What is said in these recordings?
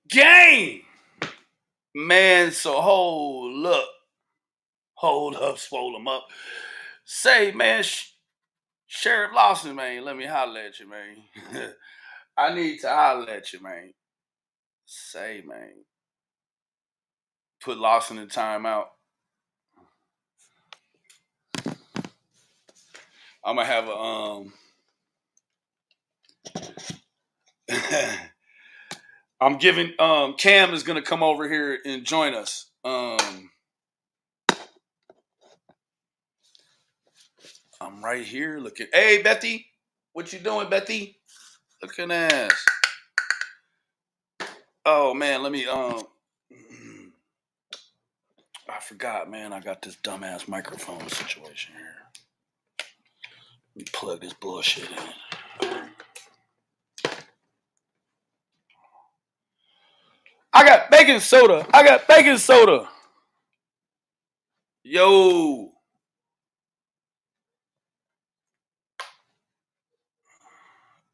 Gang! Man, so hold up, swole them up. Say, man, Sheriff Lawson, man, let me holler at you, man. I need to holler at you, man. Say, man, put Lawson in timeout. I'm gonna have a I'm giving Cam is gonna come over here and join us. I'm right here looking. Hey, Bethy, what you doing, Bethy? Looking ass. Oh man, let me I forgot, man. I got this dumbass microphone situation here. Let me plug this bullshit in. I got baking soda. Yo.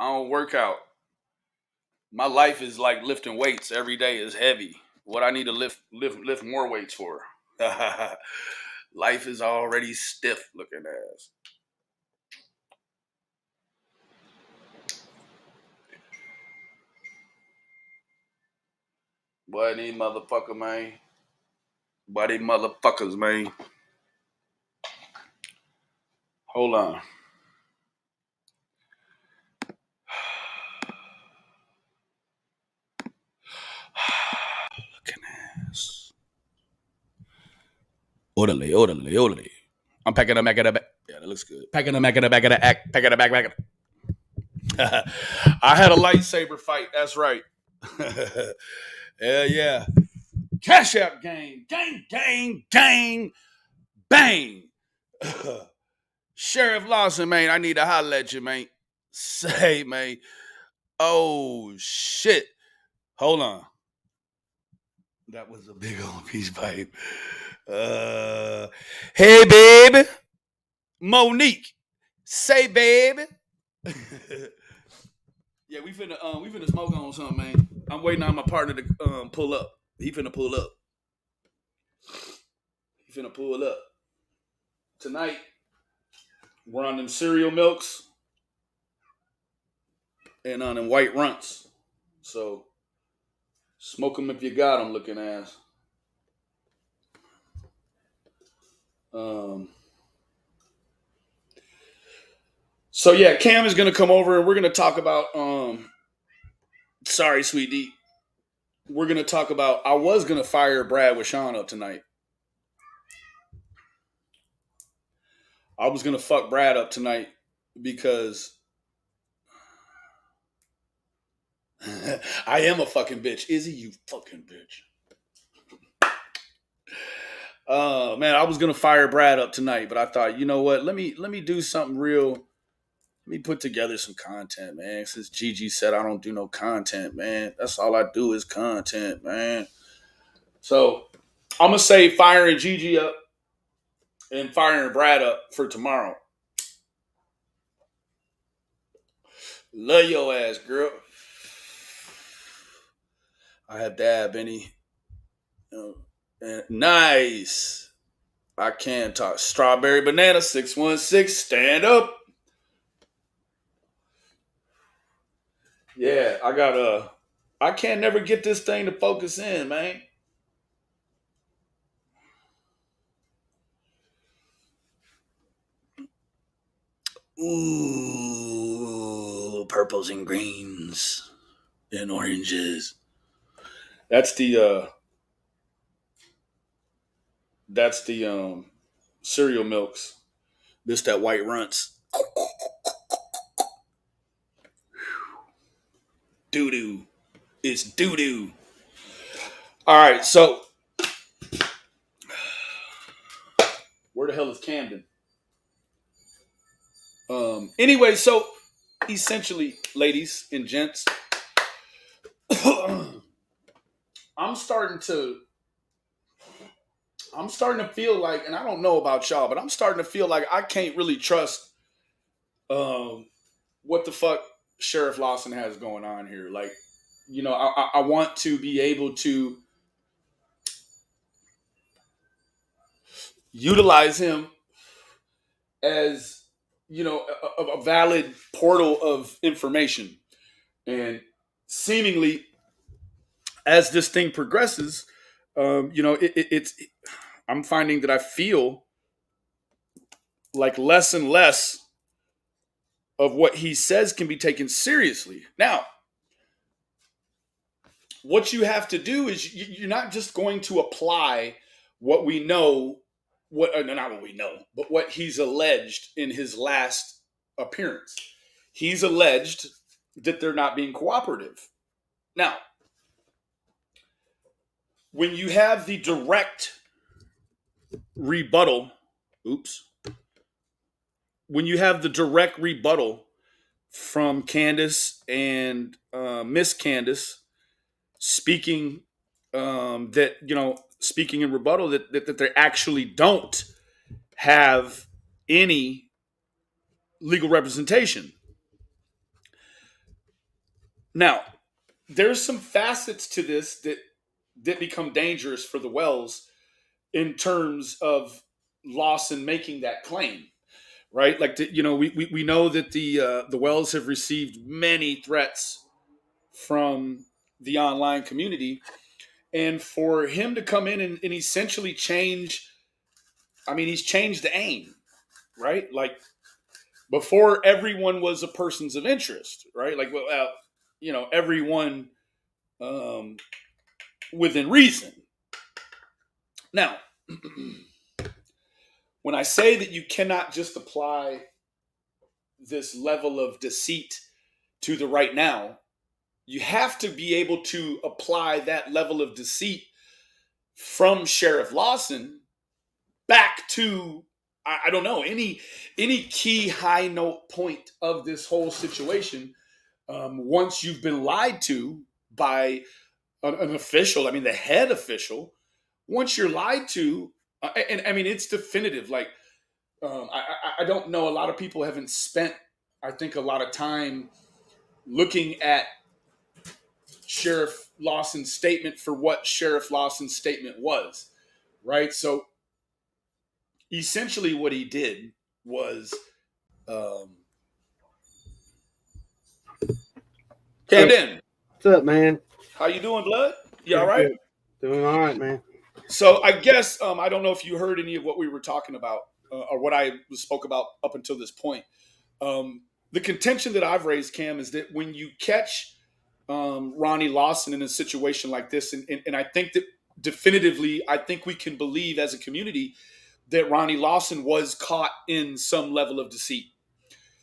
I don't work out. My life is like lifting weights every day is heavy. What I need to lift more weights for. Life is already stiff looking ass. Boy, these motherfucker, man. Boy, these motherfuckers, man. Hold on. Looking ass. Orderly. I'm packing them back at the back. Yeah, that looks good. Packing them back at the back of the act. Packing them back of the... I had a lightsaber fight. That's right. Hell yeah. Cash App gang. Gang. Bang. Sheriff Lawson, man, I need to holler at you, man. Say, man. Oh, shit. Hold on. That was a big old peace pipe. Hey, baby. Monique. Say, baby. Yeah, we finna smoke on something, man. I'm waiting on my partner to pull up. He finna pull up. Tonight, we're on them cereal milks and on them white runts. So, smoke them if you got them, looking ass. So yeah, Cam is gonna come over and we're gonna talk about sorry, sweet D. We're gonna talk about I was gonna fire Brad with Sean up tonight. I was gonna fuck Brad up tonight because I am a fucking bitch. Izzy, you fucking bitch. Man, I was gonna fire Brad up tonight, but I thought, you know what? Let me do something real. Let me put together some content, man. Since Gigi said I don't do no content, man. That's all I do is content, man. So I'm gonna say firing Gigi up and firing Brad up for tomorrow. Love your ass, girl. I have dab, Benny. Nice. I can talk. Strawberry banana 616. Stand up. Yeah, I can't never get this thing to focus in, man. Ooh, purples and greens and oranges. That's the cereal milks. This that white runts. Doo doo. It's doo doo. All right, so where the hell is Camden? Anyway, so essentially, ladies and gents, I'm starting to feel like, and I don't know about y'all, but I'm starting to feel like I can't really trust what the fuck Sheriff Lawson has going on here. Like, I want to be able to utilize him as a valid portal of information. And seemingly, as this thing progresses, it's I'm finding that I feel like less and less of what he says can be taken seriously. Now, what you have to do is you're not just going to apply what we know, not what we know, but what he's alleged in his last appearance. He's alleged that they're not being cooperative. Now, when you have the direct rebuttal, oops, when you have the direct rebuttal from Candace and Miss Candace speaking speaking in rebuttal that they actually don't have any legal representation. Now, there's some facets to this that become dangerous for the Wells in terms of Lawson making that claim, right? Like, we know that the Wells have received many threats from the online community, and for him to come in and essentially change, I mean, he's changed the aim, right? Like, before, everyone was a person's of interest, right? Like, well, everyone um, within reason. Now, when I say that you cannot just apply this level of deceit to the right now, you have to be able to apply that level of deceit from Sheriff Lawson back to, I don't know, any key high note point of this whole situation. Once you've been lied to by an official, I mean the head official, once you're lied to, and I mean it's definitive. Like, I don't know, a lot of people haven't spent, I think, a lot of time looking at Sheriff Lawson's statement for what Sheriff Lawson's statement was, right? So essentially what he did was, um, Camden, What's up, man? how you doing, blood? You all Good, right? good. Doing all right, man. So I guess, I don't know if you heard any of what we were talking about, or what I spoke about up until this point. The contention that I've raised, Cam, is that when you catch Ronnie Lawson in a situation like this, and I think that definitively, I think we can believe as a community that Ronnie Lawson was caught in some level of deceit.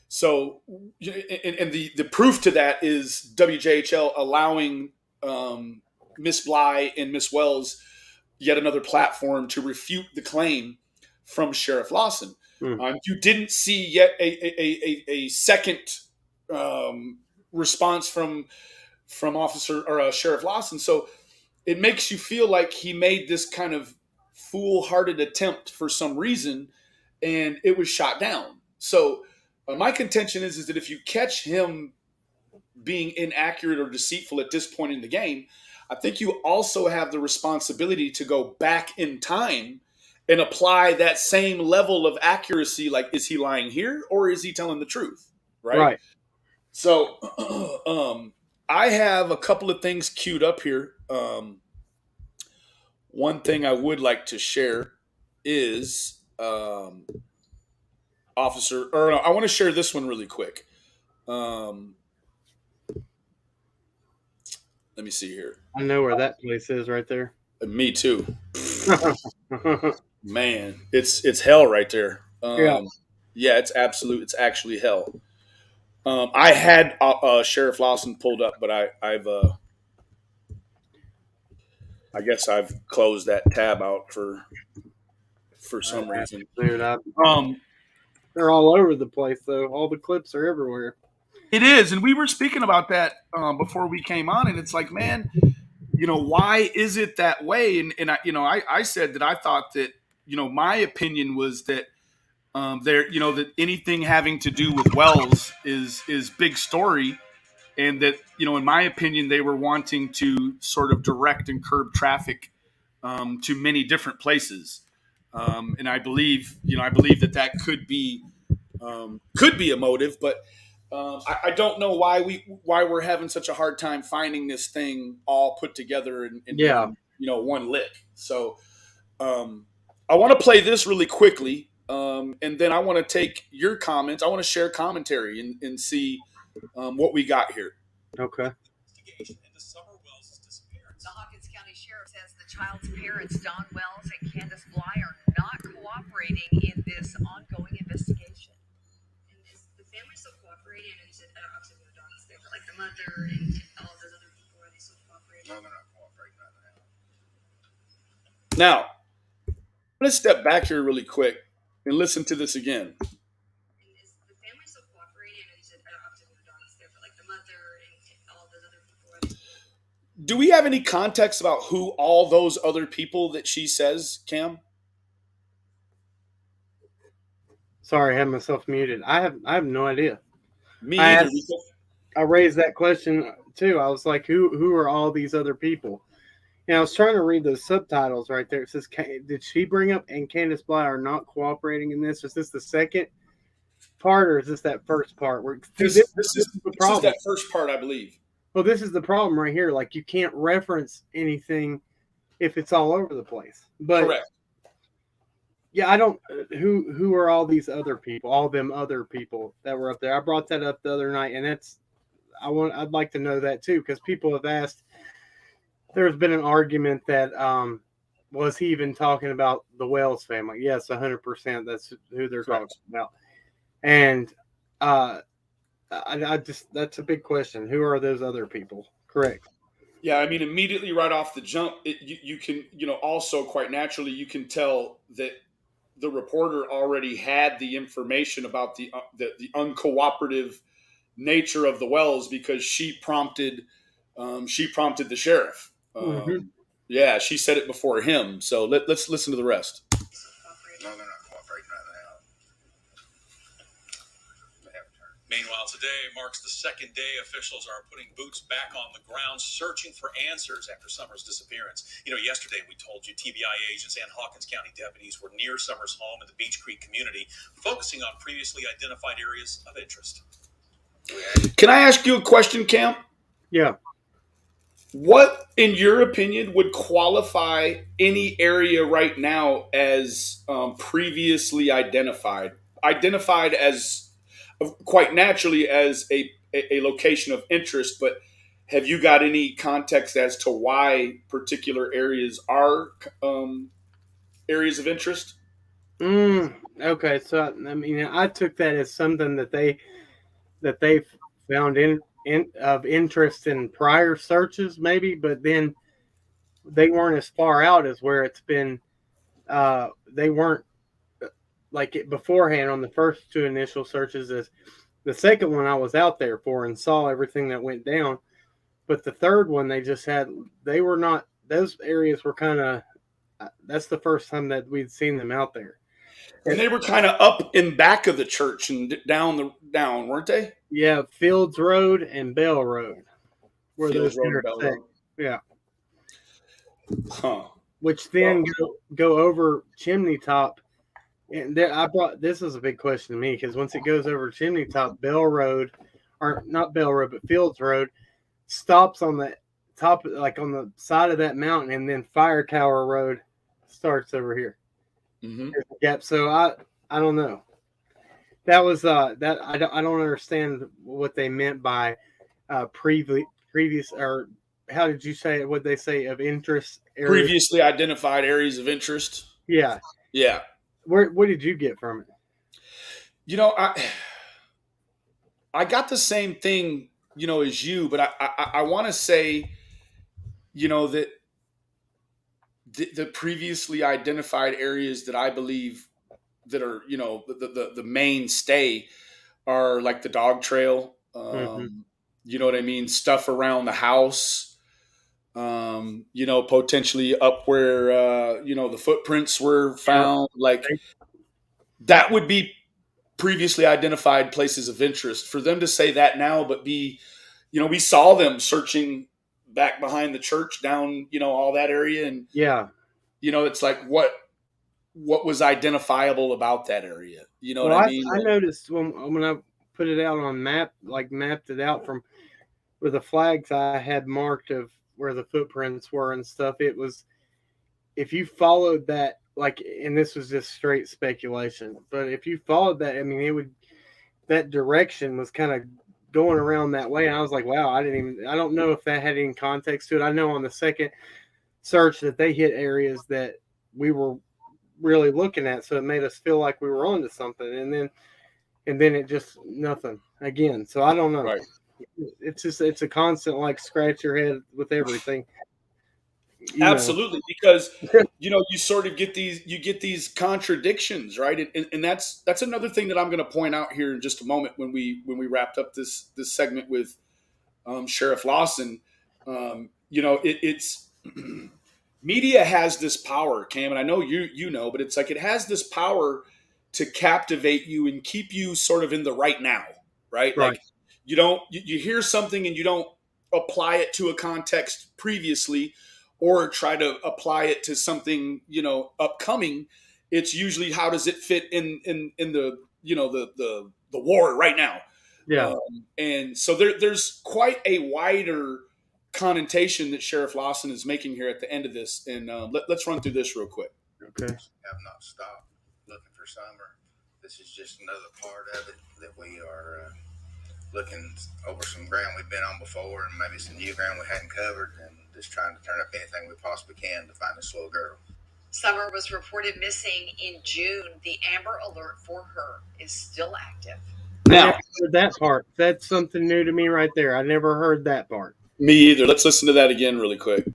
So, and the proof to that is WJHL allowing Miss Bly and Miss Wells yet another platform to refute the claim from Sheriff Lawson. You didn't see yet a second response from Officer or Sheriff Lawson. So it makes you feel like he made this kind of foolhardy attempt for some reason, and it was shot down. So my contention is that if you catch him being inaccurate or deceitful at this point in the game, I think you also have the responsibility to go back in time and apply that same level of accuracy. Like, is he lying here or is he telling the truth? Right. Right. So I have a couple of things queued up here. One thing I would like to share is Officer, or no, I want to share this one really quick. Let me see here. I know where that place is right there. Me too. Man, it's hell right there. Yeah. Yeah, it's absolute. It's actually hell. I had Sheriff Lawson pulled up, but I guess I've closed that tab out for some reason. Dude, they're all over the place, though. All the clips are everywhere. It is, and we were speaking about that before we came on, and it's like, man, why is it that way? And I said that I thought that, my opinion was that that anything having to do with Wells is big story, and that, in my opinion, they were wanting to sort of direct and curb traffic to many different places. And I believe that that could be a motive, but I don't know why we're having such a hard time finding this thing all put together Yeah. in one lick. So I want to play this really quickly, and then I want to take your comments. I want to share commentary and see what we got here. Okay. The Hawkins County Sheriff says the child's parents, Don Wells and Candace Bly, are not cooperating in this ongoing investigation. And is the family still cooperating? And you said obviously the dog is there, but like the mother and all those other people, are they still cooperating? No, they're not cooperating right now. Now, let's step back here really quick and listen to this again. And is the family still cooperating? And you said obviously the dog is there, but like the mother and all those other people. Do we have any context about who all those other people that she says, Cam? Sorry, I had myself muted. I have no idea. Me either. I raised that question too. I was like, who are all these other people? And I was trying to read those subtitles right there. It says, did she bring up and Candace Bly are not cooperating in this? Is this the second part, or is this that first part? This is the problem. This is that first part, I believe. Well, this is the problem right here. Like, you can't reference anything if it's all over the place. But correct. Yeah, I don't. Who are all these other people? All them other people that were up there. I brought that up the other night, and I'd like to know that too, because people have asked. There's been an argument that was he even talking about the Wells family? Yes, 100%. That's who they're talking about. And I just, that's a big question. Who are those other people? Correct. Yeah, I mean, immediately right off the jump, you can, also quite naturally, you can tell that the reporter already had the information about the uncooperative nature of the Wells, because she prompted the sheriff. Yeah, she said it before him. So let's listen to the rest. No, they're not cooperating right now. Meanwhile, today marks the second day officials are putting boots back on the ground, searching for answers after Summers' disappearance. Yesterday we told you TBI agents and Hawkins County deputies were near Summers' home in the Beach Creek community, focusing on previously identified areas of interest. Can I ask you a question, Cam? Yeah. What, in your opinion, would qualify any area right now as previously identified? Identified as, quite naturally, as a location of interest, but have you got any context as to why particular areas are areas of interest? Okay, so I mean, I took that as something that they found of interest in prior searches, maybe, but then they weren't as far out as where it's been. They weren't like it beforehand on the first two initial searches. As the second one, I was out there for and saw everything that went down, but the third one, they were not. Those areas were kind of. That's the first time that we'd seen them out there. And they were kind of up in back of the church and down, weren't they? Yeah, Fields Road and Bell Road. Where Fields those Road and Bell Road. Yeah. Huh. Which then go over Chimney Top. And this is a big question to me, because once it goes over Chimney Top, Bell Road, or not Bell Road, but Fields Road, stops on the top, like on the side of that mountain, and then Fire Tower Road starts over here. Yep. So I don't know. That was that I don't understand what they meant by previous, or how did you say it? What they say of interest? Areas? Previously identified areas of interest. Yeah. Yeah. What did you get from it? I got the same thing, as you, but I want to say, that the previously identified areas that I believe that are, the mainstay are like the dog trail. You know what I mean? Stuff around the house, potentially up where, the footprints were found. Like, that would be previously identified places of interest. For them to say that now, but be, we saw them searching back behind the church down, all that area. And, Yeah. It's like, what was identifiable about that area? You know Well, what I mean? I noticed when I put it out on mapped it out from with the flags I had marked of where the footprints were and stuff. It was, if you followed that, like, and this was just straight speculation, but if you followed that, I mean, that direction was kind of going around that way. And I was like, wow, I don't know if that had any context to it. I know on the second search that they hit areas that we were really looking at. So it made us feel like we were onto something. And then it just nothing again. So I don't know. Right. It's a constant, like, scratch your head with everything. Absolutely, because you sort of get these contradictions, right? And that's another thing that I'm going to point out here in just a moment when we wrapped up this segment with Sheriff Lawson. It's media has this power, Cam, and I know you know, but it's like it has this power to captivate you and keep you sort of in the right now, right? Right. Like you hear something and you don't apply it to a context previously or try to apply it to something, upcoming. It's usually, how does it fit in the, the war right now? Yeah. And so there's quite a wider connotation that Sheriff Lawson is making here at the end of this. And let's run through this real quick. Okay. Have not stopped looking for summer. This is just another part of it that we are looking over some ground we've been on before and maybe some new ground we hadn't covered, and just trying to turn up anything we possibly can to find this little girl. Summer was reported missing in June. The Amber Alert for her is still active. Now, I never heard that part. That's something new to me right there. I never heard that part. Me either. Let's listen to that again really quick.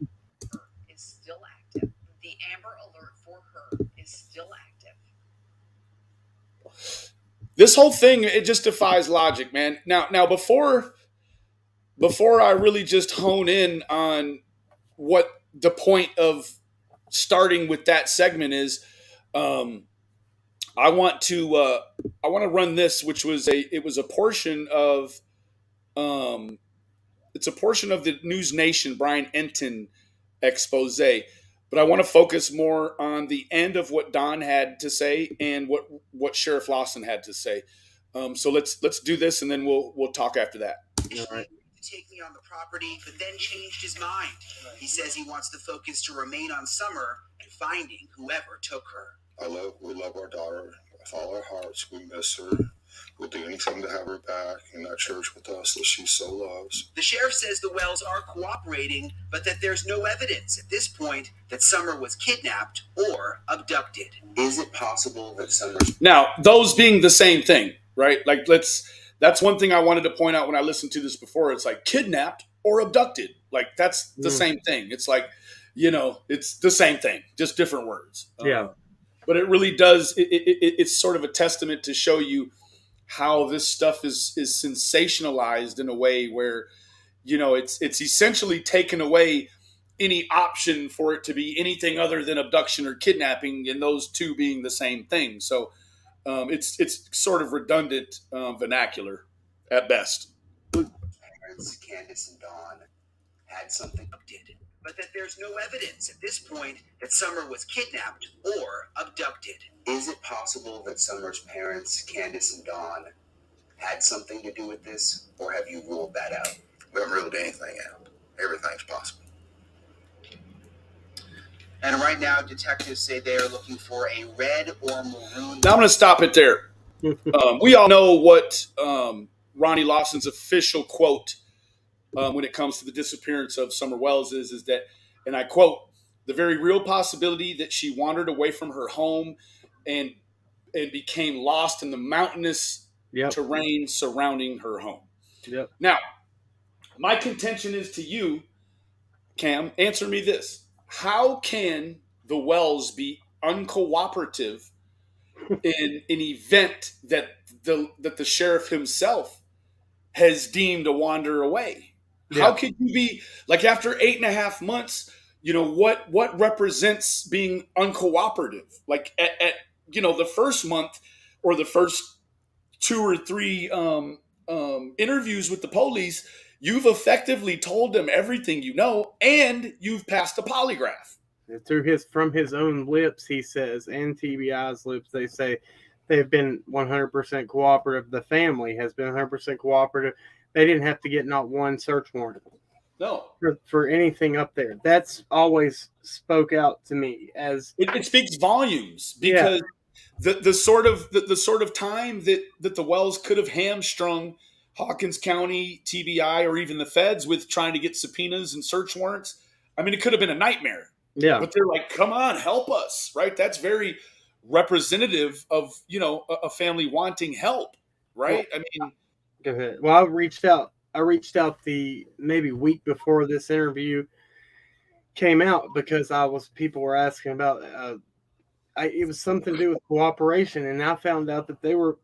Is still active. The Amber Alert for her is still active. This whole thing, it just defies logic, man. Now before I really just hone in on what the point of starting with that segment is, I want to run this, which was a portion of it's a portion of the News Nation Brian Enton expose, but I want to focus more on the end of what Don had to say and what Sheriff Lawson had to say. So let's do this, and then we'll talk after that. All right. To take me on the property, but then changed his mind. He says he wants the focus to remain on Summer and finding whoever took her. We love our daughter with all our hearts. We miss her. We'll do anything to have her back in that church with us that she so loves. The sheriff says the Wells are cooperating, but that there's no evidence at this point that Summer was kidnapped or abducted. Is it possible that Summer... Now, those being the same thing, right? Like, that's one thing I wanted to point out when I listened to this before. It's like kidnapped or abducted. Like, that's the same thing. It's like, it's the same thing, just different words. Yeah. But it really does. It's sort of a testament to show you how this stuff is sensationalized in a way where, it's essentially taken away any option for it to be anything other than abduction or kidnapping, and those two being the same thing. So it's sort of redundant vernacular at best. Parents Candace and Dawn had something abducted, but that there's no evidence at this point that Summer was kidnapped or abducted. Is it possible that Summer's parents, Candace and Dawn, had something to do with this, or have you ruled that out? We haven't ruled anything out. Everything's possible. And right now, detectives say they are looking for a red or maroon. Now I'm going to stop it there. We all know what Ronnie Lawson's official quote when it comes to the disappearance of Summer Wells is that, and I quote, "The very real possibility that she wandered away from her home and became lost in the mountainous terrain surrounding her home." Yep. Now, my contention is to you, Cam, answer me this. How can the Wells be uncooperative in an event that the sheriff himself has deemed a wander away? Yeah. How could you be, like, after 8.5 months, what represents being uncooperative? Like at the first month or the first 2 or 3 interviews with the police, you've effectively told them everything you know, and you've passed a polygraph. From his own lips, he says, and TBI's lips, they say they've been 100% cooperative. The family has been 100% cooperative. They didn't have to get not one search warrant No, for anything up there. That's always spoke out to me as it speaks volumes because the sort of time that the Wells could have hamstrung Hawkins County, TBI, or even the feds with trying to get subpoenas and search warrants. I mean, it could have been a nightmare. yeah. But they're like, come on, help us, right? That's very representative of, a family wanting help, right? Well, I mean, go ahead. Well, I reached out the maybe week before this interview came out because people were asking about it was something to do with cooperation, and I found out that they're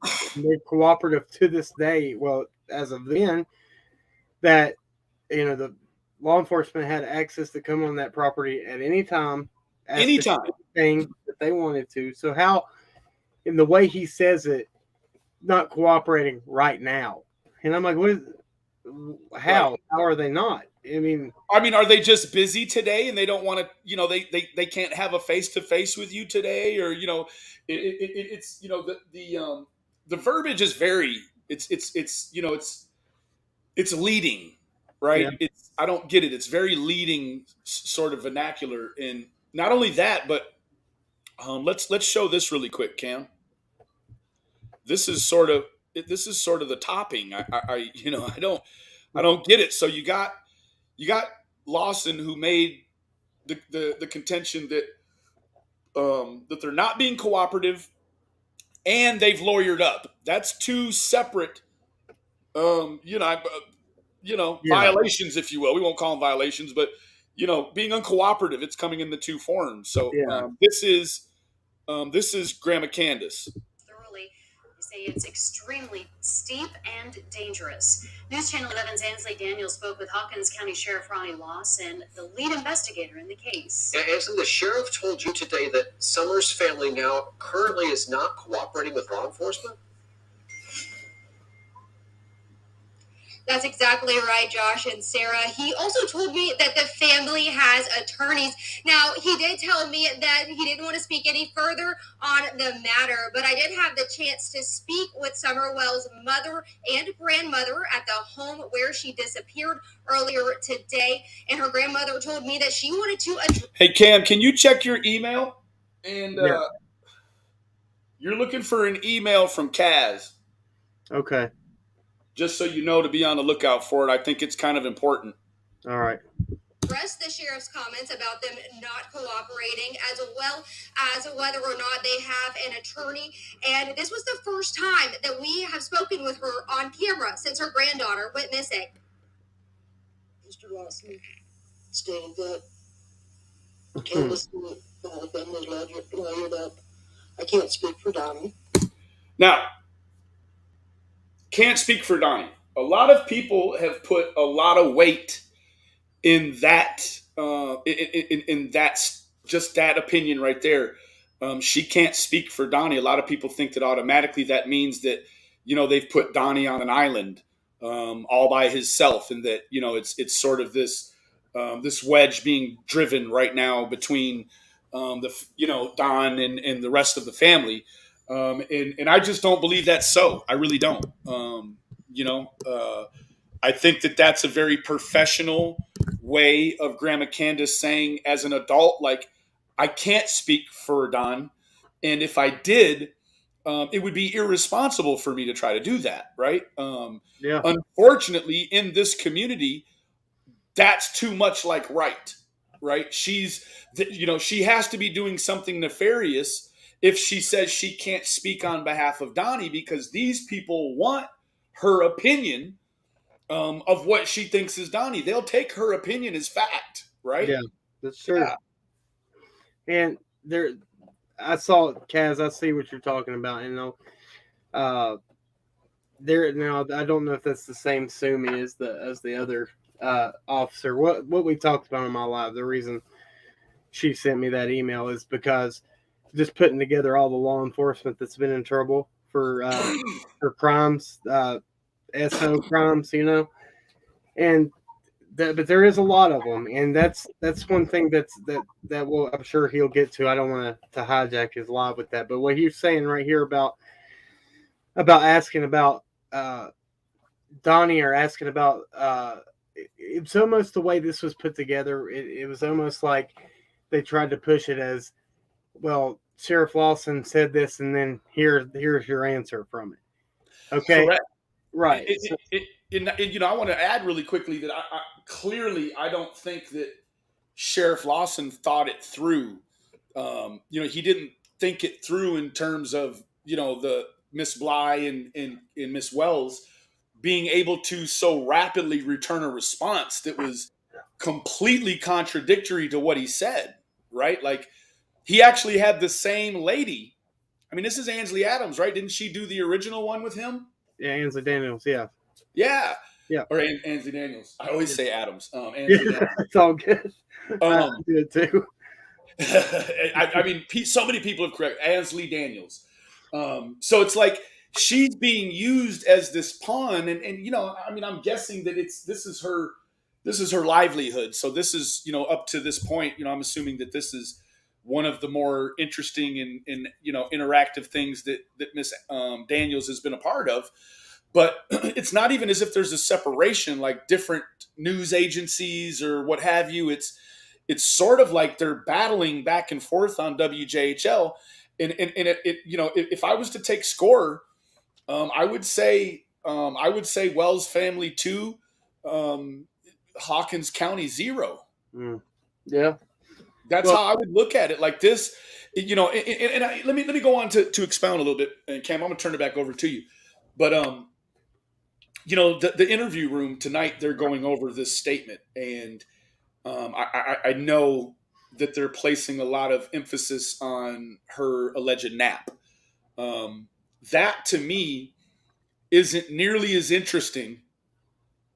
cooperative to this day. Well, as of then, that the law enforcement had access to come on that property at any time, anytime. anything that they wanted to. So how, in the way he says it, not cooperating right now? And I'm like, how? Right. How are they not? I mean, are they just busy today and they don't want to, they can't have a face-to-face with you today, or, it's, the verbiage is very, it's leading, right? yeah, I don't get it. It's very leading sort of vernacular. And not only that, but let's show this really quick, Cam. This is sort of the topping. I don't get it. So you got Lawson, who made the contention that that they're not being cooperative, and they've lawyered up. That's two separate, yeah, violations, if you will. We won't call them violations, but being uncooperative, it's coming in the two forms. So yeah. this is Grandma Candace. Thoroughly. They say it's extremely steep and dangerous. News Channel 11's Ansley Daniels spoke with Hawkins County Sheriff Ronnie Lawson, the lead investigator in the case. Ansley, the sheriff told you today that Summers' family now currently is not cooperating with law enforcement? That's exactly right, Josh and Sarah. He also told me that the family has attorneys. Now, he did tell me that he didn't want to speak any further on the matter, but I did have the chance to speak with Summerwell's mother and grandmother at the home where she disappeared earlier today, and her grandmother told me that she wanted to... Hey, Cam, can you check your email? And you're looking for an email from Kaz. Okay. Just so you know, to be on the lookout for it. I think it's kind of important. All right. Address the sheriff's comments about them not cooperating, as well as whether or not they have an attorney. And this was the first time that we have spoken with her on camera since her granddaughter went missing. Mr. Lawson stated that Candace and the whole family lawyered up. I can't speak for Donnie. Now, can't speak for Donnie. A lot of people have put a lot of weight in that, in that, just that opinion right there. She can't speak for Donnie. A lot of people think that automatically that means that, they've put Donnie on an island all by himself, and that, it's sort of this this wedge being driven right now between Don and the rest of the family. And I just don't believe that's so. I really don't. I think that that's a very professional way of Grandma Candace saying, as an adult, like, I can't speak for Don, and if I did, it would be irresponsible for me to try to do that, right? Yeah. Unfortunately, in this community, that's too much like right? She's, she has to be doing something nefarious if she says she can't speak on behalf of Donnie, because these people want her opinion of what she thinks is Donnie. They'll take her opinion as fact, right? Yeah, that's true. Yeah. And I saw Kaz. I see what you're talking about. There now. I don't know if that's the same Sumi as the other officer. What we talked about in my live. The reason she sent me that email is because just putting together all the law enforcement that's been in trouble for crimes. SO crimes, and but there is a lot of them, and that's one thing that will, I'm sure he'll get to. I don't want to hijack his live with that, but what he's saying right here about asking about Donnie, or asking about it's almost the way this was put together. It was almost like they tried to push it as, well, Sheriff Lawson said this, and then here's your answer from it. Okay, Correct. right. I want to add really quickly that I clearly I don't think that Sheriff Lawson thought it through. He didn't think it through in terms of the Miss Bly and Miss Wells being able to so rapidly return a response that was completely contradictory to what he said. Right? Like, he actually had the same lady. I mean, this is Ansley Adams, right? Didn't she do the original one with him? Yeah, Ansley Daniels. Yeah. Yeah. Yeah. Or Ansley Daniels. I always say Adams. Ansley Daniels. It's all good. I do it too. I mean, so many people have corrected Ansley Daniels. So it's like she's being used as this pawn, and I mean, I'm guessing that this is her livelihood. So this is up to this point, I'm assuming that this is one of the more interesting and interactive things that Miss Daniels has been a part of. But it's not even as if there's a separation like different news agencies or what have you. It's sort of like they're battling back and forth on WJHL. And if I was to take score, I would say Wells Family 2, Hawkins County 0. Yeah. That's how I would look at it, like this, let me go on to expound a little bit, and Cam, I'm gonna turn it back over to you. But the interview room tonight, they're going over this statement, and I know that they're placing a lot of emphasis on her alleged nap. That to me isn't nearly as interesting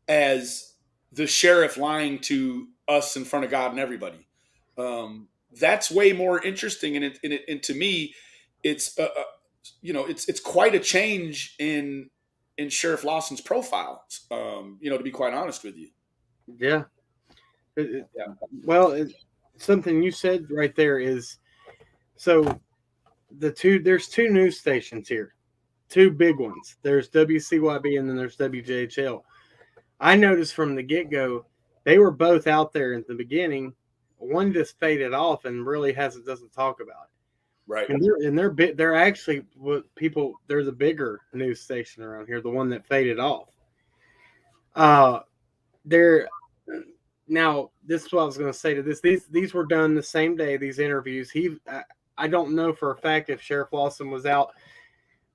as the sheriff lying to us in front of God and everybody. That's way more interesting, and to me, it's it's quite a change in Sheriff Lawson's profile. To be quite honest with you. Yeah. Well, something you said right there is, so there's two news stations here, two big ones. There's WCYB and then there's WJHL. I noticed from the get-go, they were both out there at the beginning. One just faded off and really doesn't talk about it. Right. And they're actually people. There's a bigger news station around here, the one that faded off. Now, this is what I was going to say to this. These were done the same day, these interviews. I don't know for a fact if Sheriff Lawson was out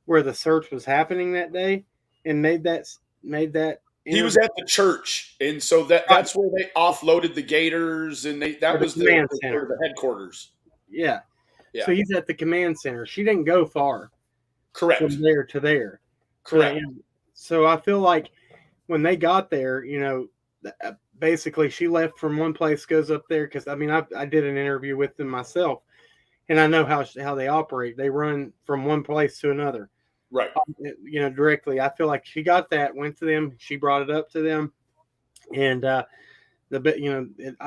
where the search was happening that day and made that interview. He was at the church, and so that's where they offloaded the Gators, and that was the headquarters. Yeah. So he's at the command center. She didn't go far. Correct. From there to there. Correct. So I feel like when they got there, basically she left from one place, goes up there, because I mean I did an interview with them myself, and I know how they operate. They run from one place to another. Right. Directly. I feel like she got that, went to them, she brought it up to them, and I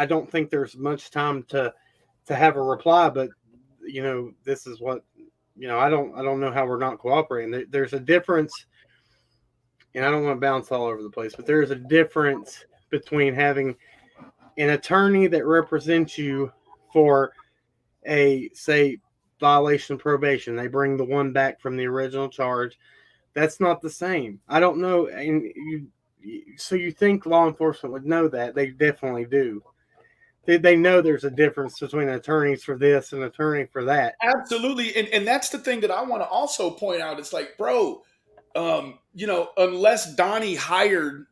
don't think there's much time to have a reply, but this is what I don't know how we're not cooperating. There's a difference, and I don't want to bounce all over the place, but there's a difference between having an attorney that represents you for a, say, violation of probation. They bring the one back from the original charge. That's not the same. I don't know. And so you think law enforcement would know that? They definitely do. They know there's a difference between attorneys for this and attorney for that. Absolutely. And that's the thing that I want to also point out. It's like, bro, unless Donnie hired,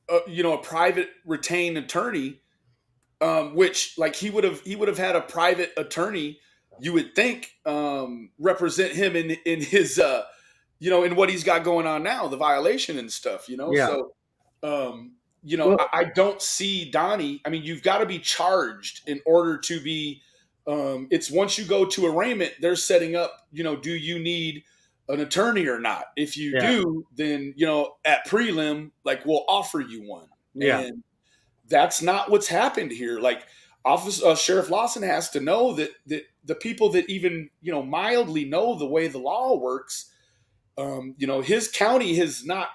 a private retained attorney, which like he would have had a private attorney, you would think, represent him in his, in what he's got going on now, the violation and stuff, Yeah. So, I don't see Donnie. I mean, you've got to be charged in order to be, it's once you go to arraignment, they're setting up, do you need an attorney or not. If you Yeah. do, then, at prelim, like, we'll offer you one. Yeah. And that's not what's happened here. Like, Sheriff Lawson has to know that the people that even, mildly know the way the law works, his county has not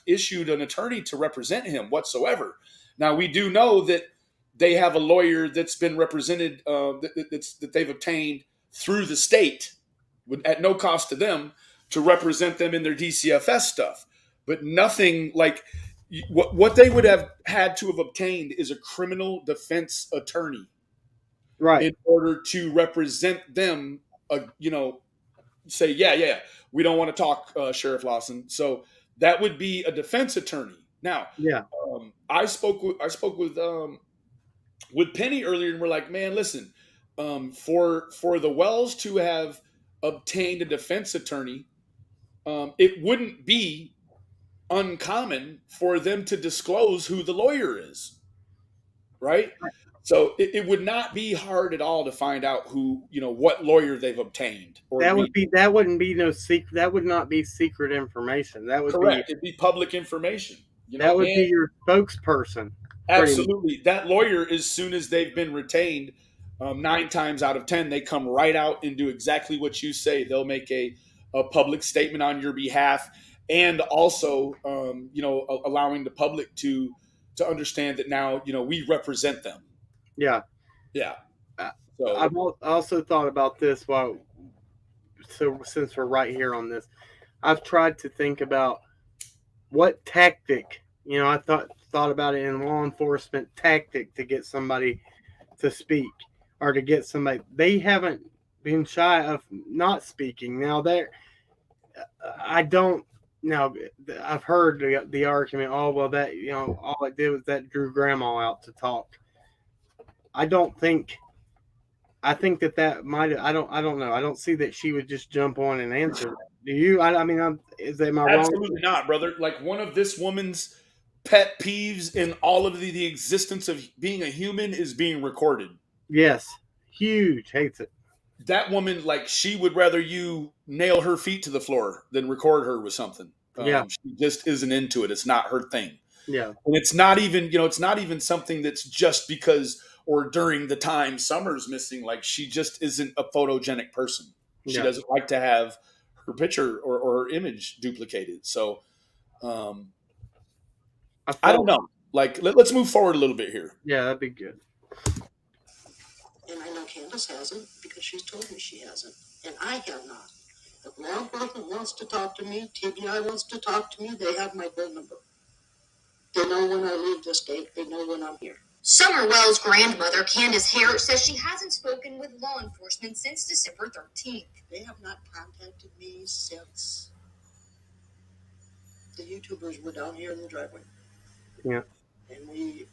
issued an attorney to represent him whatsoever. Now, we do know that they have a lawyer that's been represented, that they've obtained through the state at no cost to them to represent them in their DCFS stuff. But nothing like what they would have had to have obtained is a criminal defense attorney, Right. in order to represent them. Say, yeah, we don't want to talk, Sheriff Lawson. So that would be a defense attorney. Now, Yeah. I spoke with Penny earlier, and we're like, man, listen, for the Wells to have obtained a defense attorney, it wouldn't be uncommon for them to disclose who the lawyer is, right? So it would not be hard at all to find out who, what lawyer they've obtained. Or that wouldn't be no secret. That would not be secret information. That would correct. It'd be public information. That would be your spokesperson. Absolutely. That lawyer, as soon as they've been retained, 9 times out of 10, they come right out and do exactly what you say. They'll make a public statement on your behalf, and also, allowing the public to understand that now, we represent them. Yeah. Yeah. So I've also thought about this so since we're right here on this, I've tried to think about what tactic, I thought about it in law enforcement tactic to get somebody to speak or to get somebody. They haven't been shy of not speaking. Now I've heard the argument, oh, well, that, all it did was that drew grandma out to talk. I think that might, I don't know. I don't see that she would just jump on and answer. Do you? Am I wrong? Absolutely not, brother. Like, one of this woman's pet peeves in all of the existence of being a human is being recorded. Yes. Huge. Hates it. That woman, like, she would rather you nail her feet to the floor than record her with something. Yeah. She just isn't into it. It's not her thing. Yeah. And it's not even something that's just because or during the time Summer's missing. Like, she just isn't a photogenic person. She doesn't like to have her picture or her image duplicated. So, I don't know. Like, let's move forward a little bit here. Yeah, that'd be good. And I know Candace hasn't because she's told me she hasn't. And I have not. If law enforcement wants to talk to me, TBI wants to talk to me, they have my phone number. They know when I leave the state. They know when I'm here. Summer Wells' grandmother, Candace Hare, says she hasn't spoken with law enforcement since December 13th. They have not contacted me since the YouTubers were down here in the driveway. Yeah. And we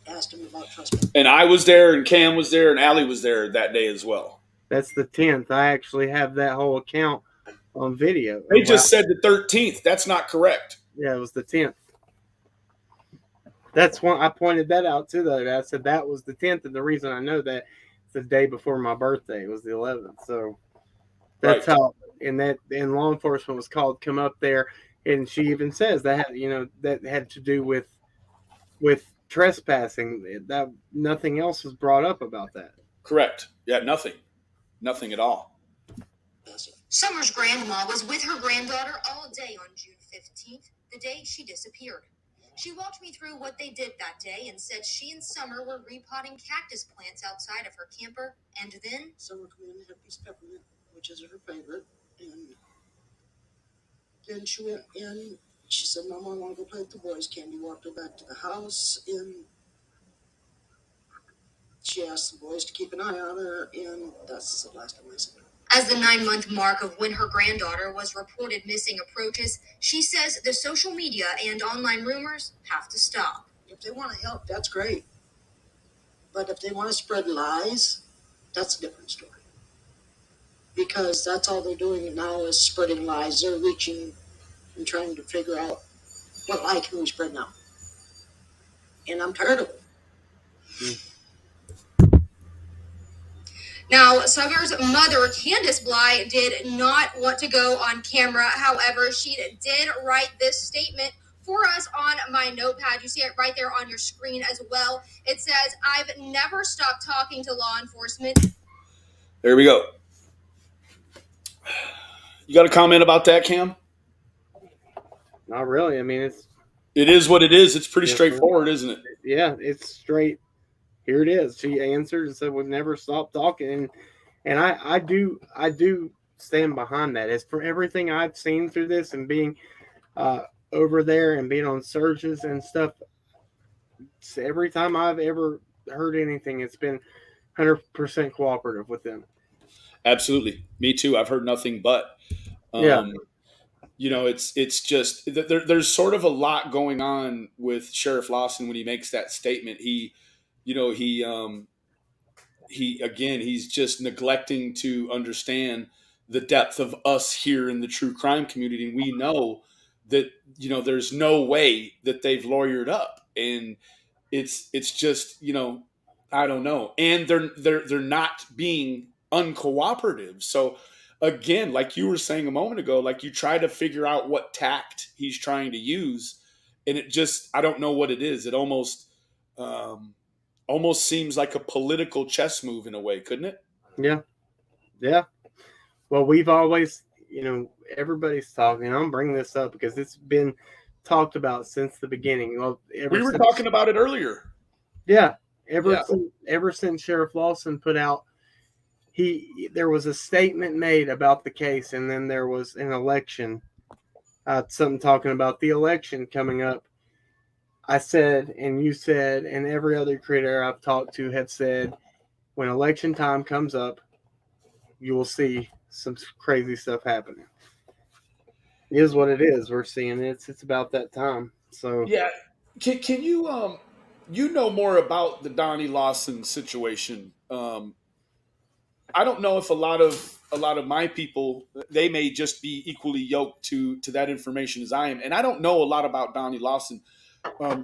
asked them about trespassing. And I was there, and Cam was there, and Allie was there that day as well. That's the 10th. I actually have that whole account on video. They just said the 13th. That's not correct. Yeah, it was the 10th. That's one I pointed that out too. Though I said that was the 10th, and the reason I know that it's the day before my birthday. It was the 11th. So that's right. How. And law enforcement was called, come up there, and she even says that that had to do with trespassing. That nothing else was brought up about that. Correct. Yeah, nothing at all. Summer's grandma was with her granddaughter all day on June 15th, the day she disappeared. She walked me through what they did that day and said she and Summer were repotting cactus plants outside of her camper, and then Summer came in and had a piece of peppermint, which is her favorite, and then she went in. She said, Mama, I want to go play with the boys. Candy walked her back to the house, and she asked the boys to keep an eye on her, and that's the last time I saw her. As the 9-month mark of when her granddaughter was reported missing approaches, she says the social media and online rumors have to stop. If they want to help, that's great. But if they want to spread lies, that's a different story. Because that's all they're doing now is spreading lies. They're reaching and trying to figure out what lie can we spread now. And I'm tired of it. Now, Summer's mother, Candace Bly, did not want to go on camera. However, she did write this statement for us on my notepad. You see it right there on your screen as well. It says, "I've never stopped talking to law enforcement." There we go. You got a comment about that, Cam? Not really. I mean, It is what it is. It's pretty Yeah. straightforward, isn't it? yeah, it's straight. Here it is. She answered and said, "We've never stopped talking," and I do stand behind that. As for everything I've seen through this and being over there and being on searches and stuff, every time I've ever heard anything, it's been 100% cooperative with them. Absolutely. Me too. I've heard nothing but. Yeah. It's just there's sort of a lot going on with Sheriff Lawson when he makes that statement. He's just neglecting to understand the depth of us here in the true crime community. And we know that, there's no way that they've lawyered up. And it's just, I don't know. And they're not being uncooperative. So again, like you were saying a moment ago, like you try to figure out what tact he's trying to use, and it just, I don't know what it is. It almost seems like a political chess move in a way, couldn't it? Yeah. Well, we've always, everybody's talking. I'm bringing this up because it's been talked about since the beginning. Well, we were talking about it earlier. Yeah. Ever since Sheriff Lawson put out, there was a statement made about the case, and then there was an election, something talking about the election coming up. I said, and you said, and every other creator I've talked to have said, when election time comes up, you will see some crazy stuff happening. It is what it is. We're seeing it. It's about that time. So yeah, can you know more about the Donnie Lawson situation? I don't know if a lot of my people, they may just be equally yoked to that information as I am, and I don't know a lot about Donnie Lawson.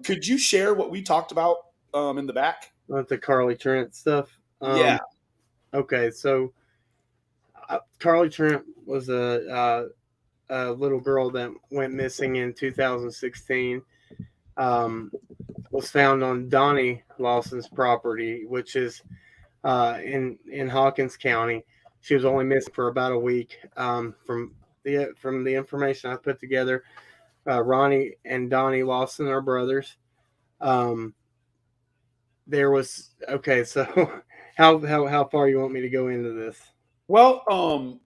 Could you share what we talked about in the back? with the Carly Trent stuff. Yeah. Okay, so Carly Trent was a little girl that went missing in 2016. Was found on Donnie Lawson's property, which is in Hawkins County. She was only missing for about a week. From the information I put together, Ronnie and Donnie Lawson are brothers. There was okay. So how far you want me to go into this? Well,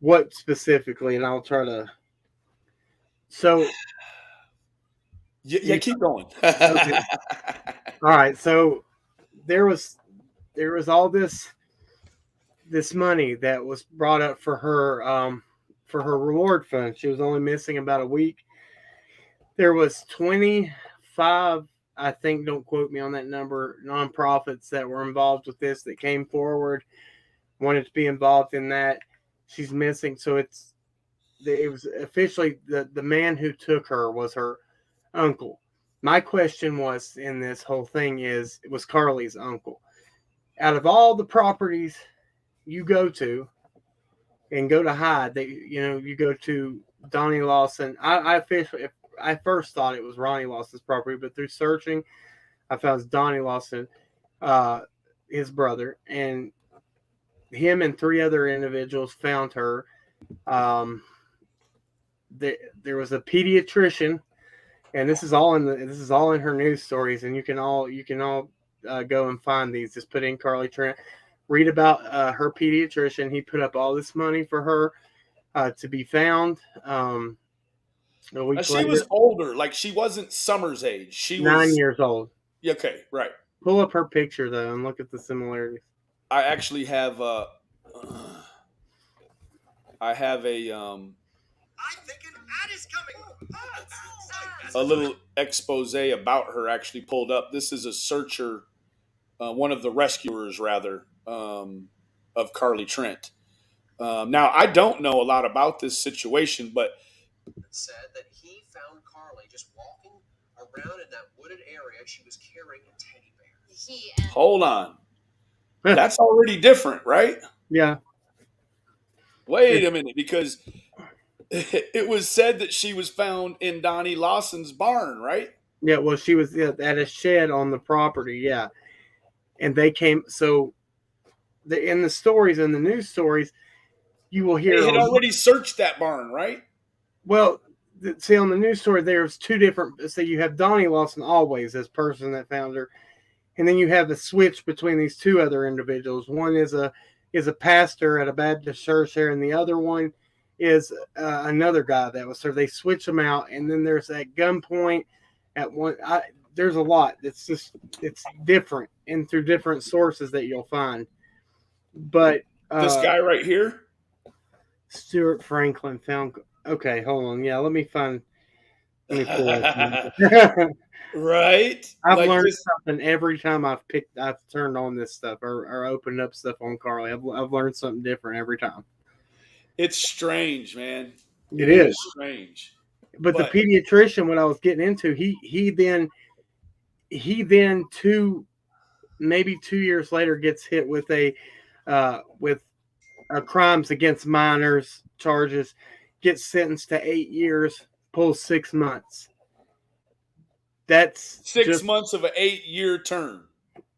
what specifically, and I'll try to. So yeah, keep going. Okay. All right. So there was all this money that was brought up for her reward fund. She was only missing about a week. There was 25, I think, don't quote me on that number, nonprofits that were involved with this that came forward, wanted to be involved in that. She's missing, so it was officially the man who took her was her uncle. My question was in this whole thing is, it was Carly's uncle. Out of all the properties you go to and go to hide, that you go to Donnie Lawson. I first thought it was Ronnie Lawson's property, but through searching, I found it's Donnie Lawson, his brother, and him and three other individuals found her. There was a pediatrician, and this is all in her news stories, and you can all go and find these. Just put in Carly Trent, read about her pediatrician. He put up all this money for her to be found. She was older, like she wasn't Summer's age. She was 9 years old. Okay, right. Pull up her picture though and look at the similarities. I actually have I'm thinking ad is coming. A little expose about her actually pulled up. This is a searcher, one of the rescuers rather, of Carly Trent. Now I don't know a lot about this situation, but said that he found Carly just walking around in that wooded area. She was carrying a teddy bear. Hold on. That's already different, right? Yeah. Wait a minute, because it was said that she was found in Donnie Lawson's barn, right? Yeah. Well, she was at a shed on the property. Yeah. And they came. So in the stories, in the news stories, you will They hear, had already searched that barn, right? well, see, on the news story, there's two different. So you have Donnie Lawson always as person that found her, and then you have the switch between these two other individuals. One is a pastor at a Baptist church there, and the other one is another guy that was. So they switch them out, and then there's that gunpoint at one. There's a lot. It's different and through different sources that you'll find. But This guy right here. Stuart Franklin found. Okay, hold on. Yeah, let me find. Let me pull it. Right? I've Like learned this. something every time I've turned on this stuff or opened up stuff on Carly. I've learned something different every time. It's strange, man. It It is. is strange. But the pediatrician, what I was getting into, he then maybe 2 years later gets hit with a crimes against minors charges, gets sentenced to 8 years, pulls 6 months. That's 6 months of an 8-year term.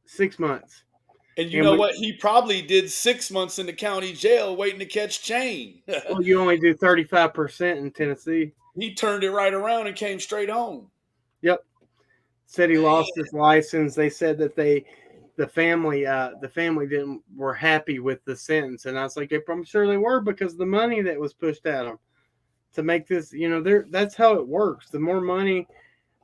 6 months. And you know what? He probably did 6 months in the county jail waiting to catch chain. Well, you only do 35% in Tennessee. He turned it right around and came straight home. Yep. Said he lost his license. They said that the family were happy with the sentence, and I was like, I'm sure they were, because the money that was pushed at them to make this, that's how it works. The more money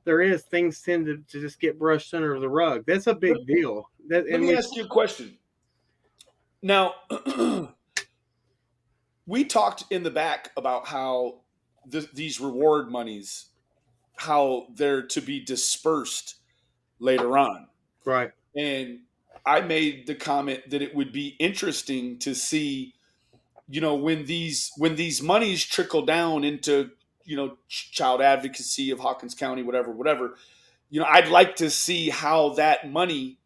there is, things tend to just get brushed under the rug. That's a big deal. Let me ask you a question. Now, we talked in the back about how these reward monies, how they're to be dispersed later on. Right. And I made the comment that it would be interesting to see, when these monies trickle down into, child advocacy of Hawkins County, whatever, I'd like to see how that money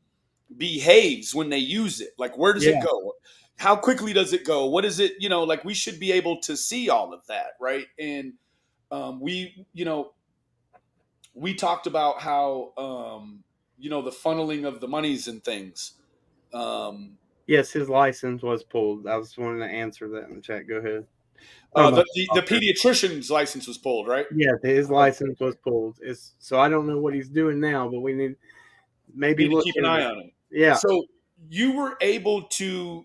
behaves when they use it. Like, where does it go? How quickly does it go? What is it? Like, we should be able to see all of that, right? And we talked about how the funneling of the monies and things. Yes, his license was pulled. I was wanting to answer that in the chat. Go ahead. The pediatrician's license was pulled, right? Yeah, his license was pulled. So I don't know what he's doing now, but we need maybe to keep an eye on him. Yeah. So you were able to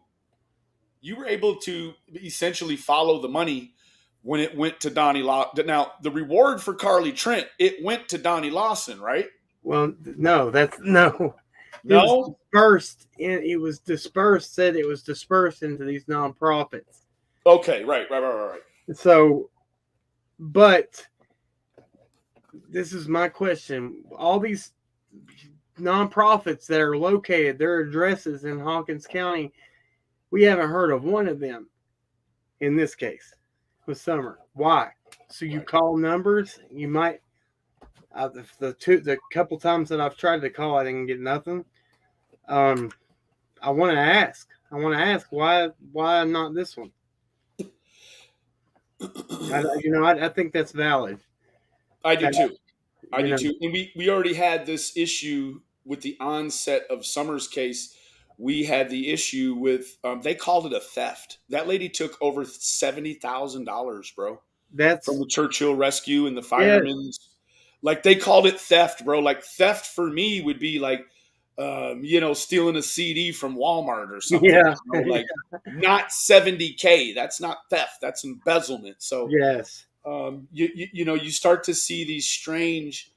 essentially follow the money when it went to Donnie Lawson. Now, the reward for Carly Trent, it went to Donnie Lawson, right? Well, no, that's no. No, it was dispersed. Said it was dispersed into these nonprofits. Okay, right. So, but this is my question: all these nonprofits that are located, their addresses in Hawkins County, we haven't heard of one of them. In this case, with Summer, why? So you call numbers, you might. The couple times that I've tried to call, I didn't get nothing. I want to ask why not this one? I think that's valid. I do too. And we already had this issue with the onset of Summer's case. We had the issue with they called it a theft. That lady took over $70,000, bro. That's from the Churchill Rescue and the firemen. Yes. Like, they called it theft, bro. Like, theft for me would be like, stealing a CD from Walmart or something. Yeah. Like, not $70K. That's not theft. That's embezzlement. So yes, you start to see these strange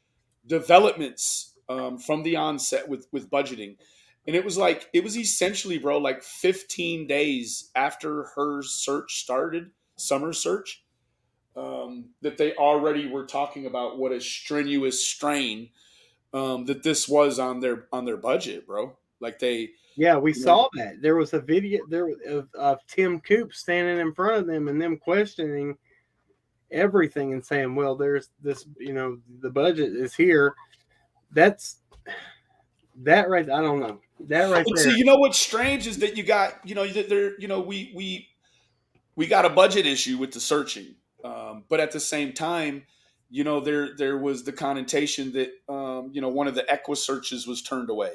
developments from the onset with budgeting. And it was essentially, bro, like 15 days after her search started, Summer's search, that they already were talking about what a strenuous strain that this was on their budget, bro. Like, we saw that. There was a video there of Tim Coop standing in front of them and them questioning everything and saying, well, there's this, the budget is here. That's that right. I don't know. That right And there. see, you know what's strange is that you got, we got a budget issue with the searching, but at the same time, there was the connotation that one of the Equa searches was turned away,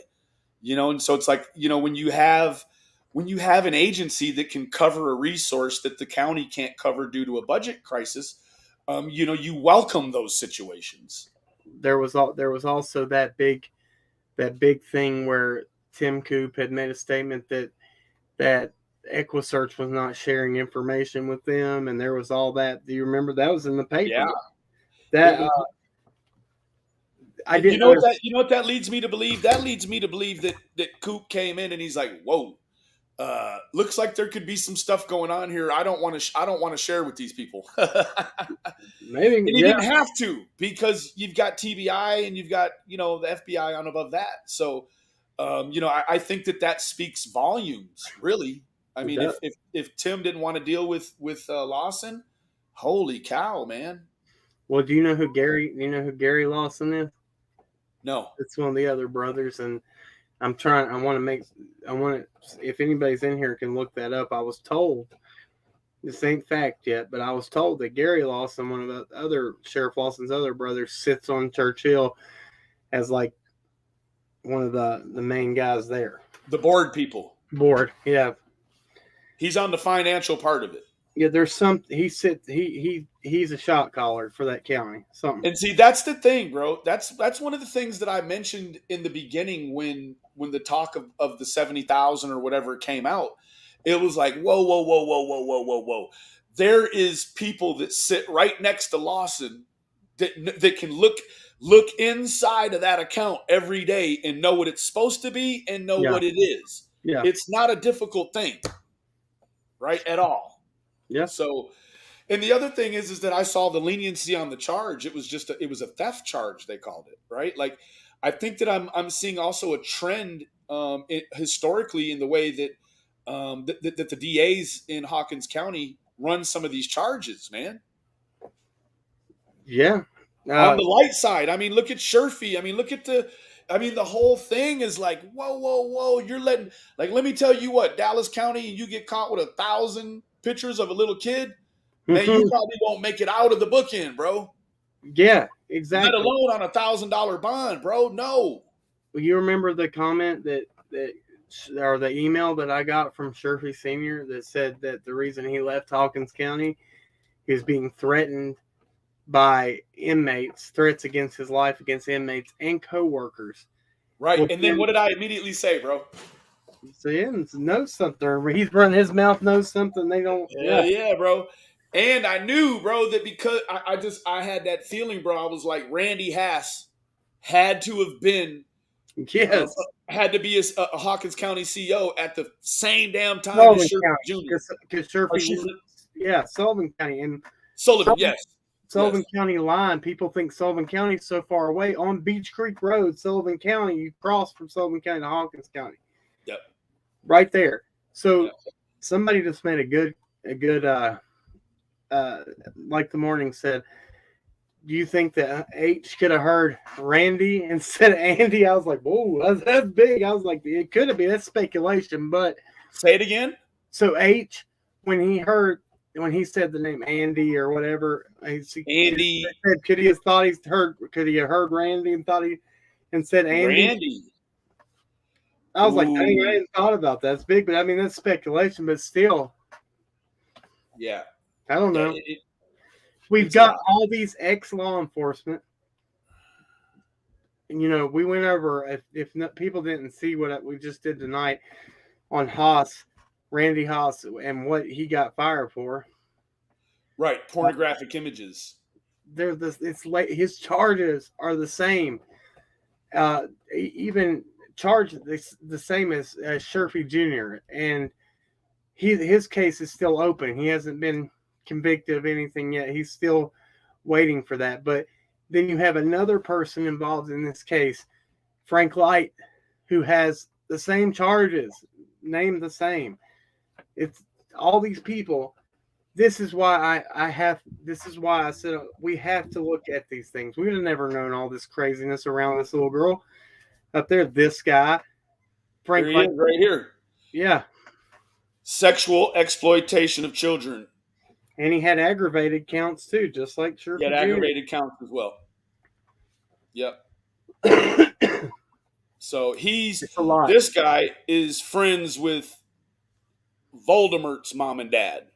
and so it's like when you have an agency that can cover a resource that the county can't cover due to a budget crisis, you welcome those situations. There was also that big thing where Tim Coop had made a statement that EquiSearch was not sharing information with them, and there was all that. Do you remember that was in the paper? Yeah. That I didn't. You know what that leads me to believe? That leads me to believe that Coop came in and he's like, "Whoa, looks like there could be some stuff going on here. I don't want to share with these people." Maybe, and he didn't have to, because you've got TBI and you've got the FBI on above that. So, I think that speaks volumes. Really, I mean, if Tim didn't want to deal with Lawson, holy cow, man. Well, do you know who Gary Lawson is? No, it's one of the other brothers, and I want to, if anybody's in here can look that up. I was told, this ain't fact yet, but I was told that Gary Lawson, one of the other Sheriff Lawson's other brothers, sits on Churchill as like one of the main guys there. The board people. Yeah. He's on the financial part of it. Yeah, there's he's a shot caller for that county. Something. And see, that's the thing, bro. That's one of the things that I mentioned in the beginning when the talk of the 70,000 or whatever came out. It was like, whoa, whoa, whoa, whoa, whoa, whoa, whoa, whoa. There is people that sit right next to Lawson that can look inside of that account every day and know what it's supposed to be and know what it is. Yeah. It's not a difficult thing, right, at all. Yeah. So, and the other thing is that I saw the leniency on the charge. It was a theft charge, they called it, right? Like, I think that I'm seeing also a trend historically in the way that that the DAs in Hawkins County run some of these charges, man. Yeah. On the light side, I mean, look at Sherfy. I mean, the whole thing is like, whoa, whoa, whoa. You're letting, like, let me tell you what, Dallas County, and you get caught with 1,000 pictures of a little kid, man, you probably won't make it out of the bookend, bro. Yeah, exactly. Let alone on $1,000 bond, bro. No. Well, you remember the comment or the email that I got from Sherfy Sr. that said that the reason he left Hawkins County is being threatened by inmates, threats against his life, against inmates and coworkers. Right. Well, and then what did I immediately say, bro? So he knows something. He's running his mouth, knows something they don't. Yeah, bro. And I knew, bro, that because I had that feeling, bro. I was like, Randy Hass had to have been, had to be a Hawkins County CEO at the same damn time as Sherfy Jr. Because Sherfy, Sullivan County and Sullivan, yes. Sullivan County line. People think Sullivan County is so far away. On Beach Creek Road, Sullivan County, you cross from Sullivan County to Hawkins County. Yep. Right there. So somebody just made a good like the morning said, do you think that H could have heard Randy instead of Andy? I was like, whoa, that's big. I was like, it could have been. That's speculation, but say it again. So H, when he said the name Andy or whatever, Andy said, could he have heard Randy and said Andy? Randy. I was like, dang, I hadn't thought about that. That's big, but I mean, that's speculation, but still. Yeah. I don't know. We've got all these ex-law enforcement. And, we went over, if people didn't see what we just did tonight on Randy Haas, and what he got fired for. Right. Pornographic images. His charges are the same. Even charged the same as Sherfy Jr. And his case is still open. He hasn't been convicted of anything yet. He's still waiting for that. But then you have another person involved in this case, Frank Light, who has the same charges, named the same. It's all these people. This is why I said we have to look at these things. We would have never known all this craziness around this little girl up there. This guy, Frank There he is, right here. Yeah. Sexual exploitation of children. And he had aggravated counts too, just like He Sherfy had Jr. aggravated counts as well. Yep. So It's a lot. this guy is friends with Voldemort's mom and dad.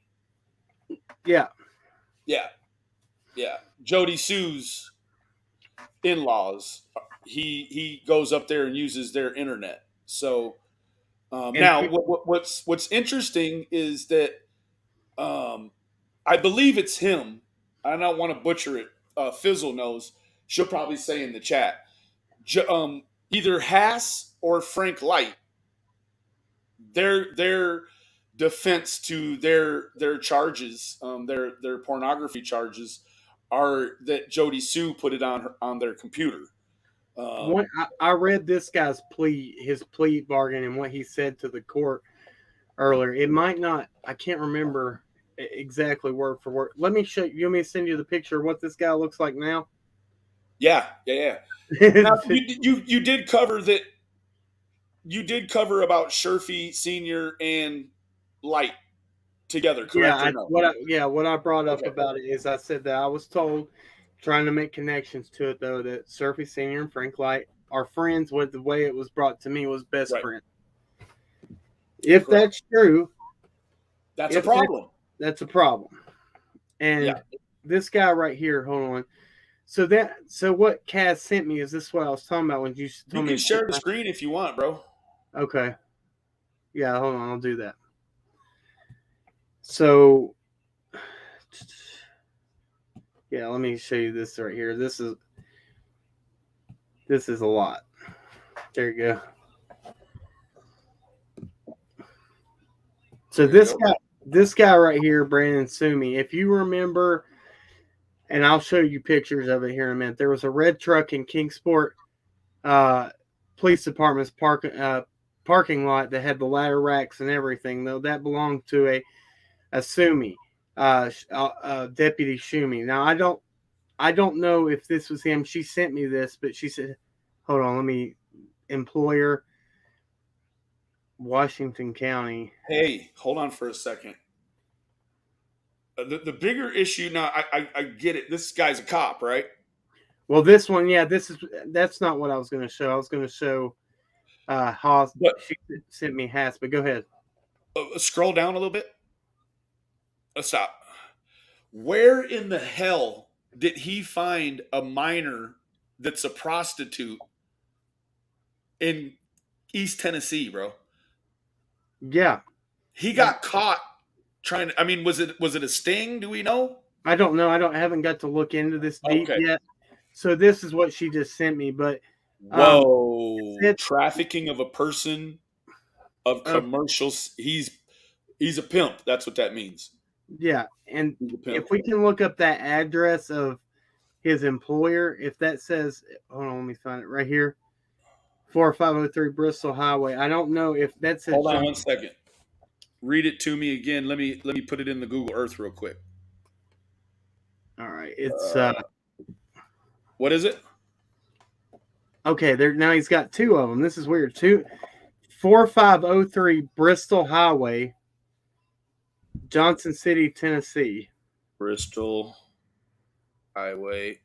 Yeah. Yeah. Yeah. Jody Sue's in-laws. He goes up there and uses their internet. So now what's interesting is that I believe it's him. I don't want to butcher it. Fizzle knows. She'll probably say in the chat. Either Haas or Frank Light. Their defense to their charges, their pornography charges, are that Jody Sue put it on their computer. I read this guy's his plea bargain, and what he said to the court earlier. It might not. I can't remember exactly word for word. Let me show you. You want me to send you the picture of what this guy looks like now? Yeah. Now, you did cover that. You did cover about Sherfy Senior and Light together, correct? What I brought up about it is I said that I was told, trying to make connections to it though, that Sherfy Senior and Frank Light are friends. With the way it was brought to me was best friend. If that's true, that's a problem. That's a problem. And this guy right here, hold on. So what Kaz sent me is this what I was talking about when you told me. You can share the screen if you want, bro. Okay. Yeah, hold on, I'll do that. So yeah, let me show you this right here. This is a lot. There you go. So this guy right here, Brandon Sumi, if you remember, and I'll show you pictures of it here in a minute. There was a red truck in Kingsport Police Department's parking lot that had the ladder racks and everything. Though that belonged to a Sumi, Deputy Shumi. Now I don't know if this was him. She sent me this, but she said, "Hold on, let me." Employer, Washington County. Hey, hold on for a second. The bigger issue now, I get it. This guy's a cop, right? Well, this one, that's not what I was going to show. I was going to show Haas. She sent me Haas, but go ahead. Scroll down a little bit. Stop. Where in the hell did he find a minor that's a prostitute in East Tennessee, bro? Yeah. He got caught trying to, I mean, was it a sting? Do we know? I don't know. I haven't got to look into this deep yet. So this is what she just sent me, but trafficking of a person of commercials. He's a pimp. That's what that means. Yeah. And if we can look up that address of his employer, if that says, hold on, let me find it right here. 4503 Bristol Highway. I don't know if that says. Hold on 1 second. Read it to me again. Let me put it in the Google Earth real quick. All right. It's what is it? Okay, now he's got two of them. This is weird. 4503 Bristol Highway, Johnson City, Tennessee. Bristol Highway,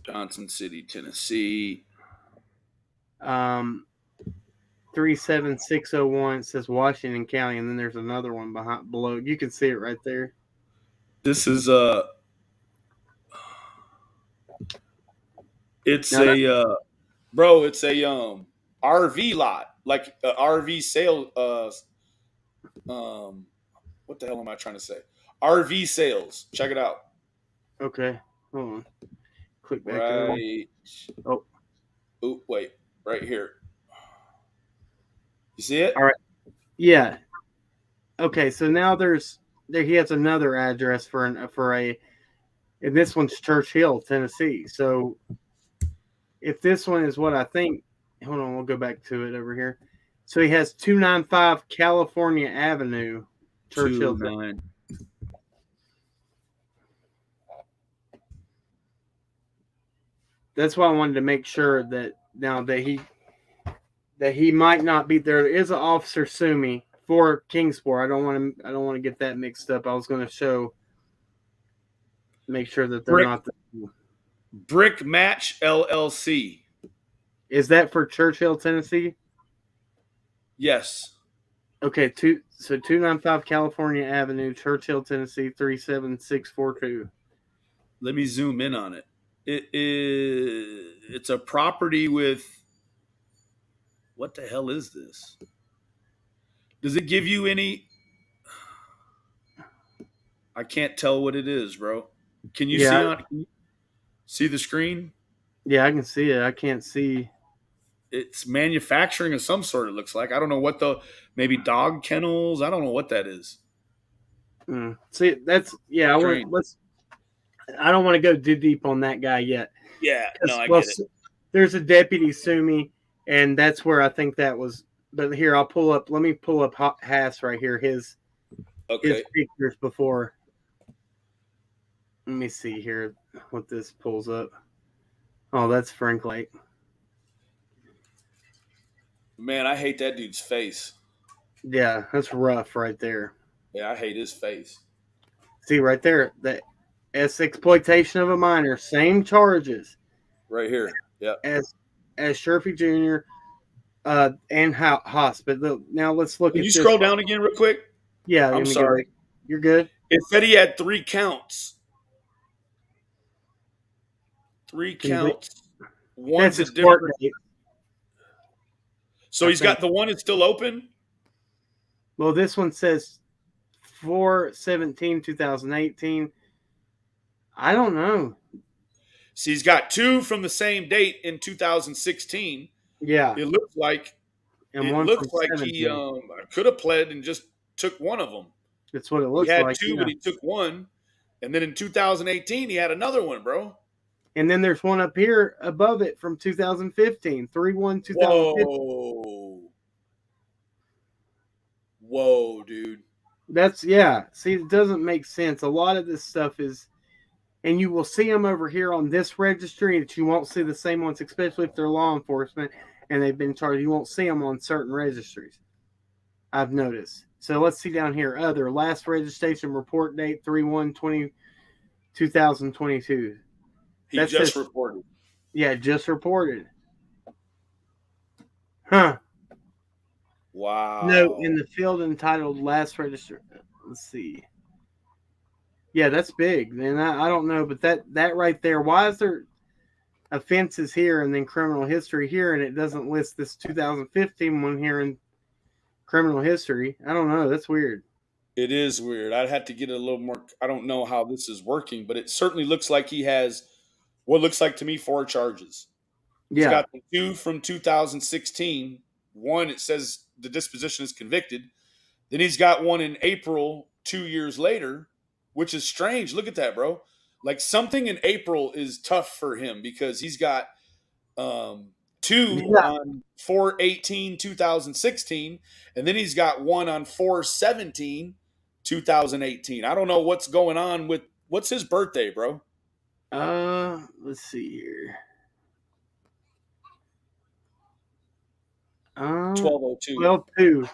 Johnson City, Tennessee. 37601. It says Washington County, and then there's another one below. You can see it right there. It's it's a RV lot, like a RV sale. What the hell am I trying to say? RV sales. Check it out. Okay, hold on. Click back. Right. Oh, wait, right here. You see it? All right. Yeah. Okay, so now he has another address for and this one's Church Hill, Tennessee. So if this one is what I think, hold on, we'll go back to it over here. So he has 295 California Avenue, Church Hill. That's why I wanted to make sure that now that that he might not be there. There is an Officer Sumi for Kingsport. I don't want to get that mixed up. I was going to make sure that they're not. Brick Match LLC. Is that for Churchill, Tennessee? Yes. Okay, 295 California Avenue, Churchill, Tennessee 37642. Let me zoom in on it. It's a property with, what the hell is this? Does it give you any? I can't tell what it is, bro. Can you see the screen? Yeah, I can see it. I can't see. It's manufacturing of some sort, it looks like. I don't know what maybe dog kennels. I don't know what that is. See, that's, yeah, I don't want to go too deep on that guy yet. Yeah, no, I get it. There's a Deputy Sumi, and that's where I think that was. But here, let me pull up Haas right here, his pictures before. Let me see here what this pulls up. Oh, that's Frank Lake. Man, I hate that dude's face. Yeah, that's rough right there. Yeah, I hate his face. See right there, that exploitation of a minor, same charges. Right here, yeah. As Sherfy Jr. And Haas. But now let's look. Can you scroll down again real quick? Yeah, I'm sorry. You're good. It said he had 3 counts. 3 counts. One's a different. So he's got the one that's still open? Well, this one says 4/17/2018. I don't know. See, he's got 2 from the same date in 2016. Yeah. It looks like he could have pled and just took one of them. That's what it looks like. He had 2, but he took one. And then in 2018, he had another one, bro. And then there's one up here above it from 2015, 3/1/2015. Whoa, dude. See, it doesn't make sense. A lot of this stuff is, and you will see them over here on this registry, that you won't see the same ones, especially if they're law enforcement and they've been charged. You won't see them on certain registries, I've noticed. So let's see down here. Other last registration report date 3/1/2022. He just reported. Yeah, just reported. Huh. Wow. No, in the field entitled last register. Let's see. Yeah, that's big. And I don't know, but that right there, why is there offenses here and then criminal history here, and it doesn't list this 2015 one here in criminal history? I don't know. That's weird. It is weird. I'd have to get a little more. I don't know how this is working, but it certainly looks like he has what looks like to me 4 charges. Yeah. He's got the 2 from 2016. One, it says the disposition is convicted. Then he's got one in April 2 years later, which is strange. Look at that, bro. Like, something in April is tough for him because he's got 2 on 4/18/2016, and then he's got one on 4/17/2018. I don't know what's going on with what's his birthday, bro. Let's see here. 12/02. 12/2.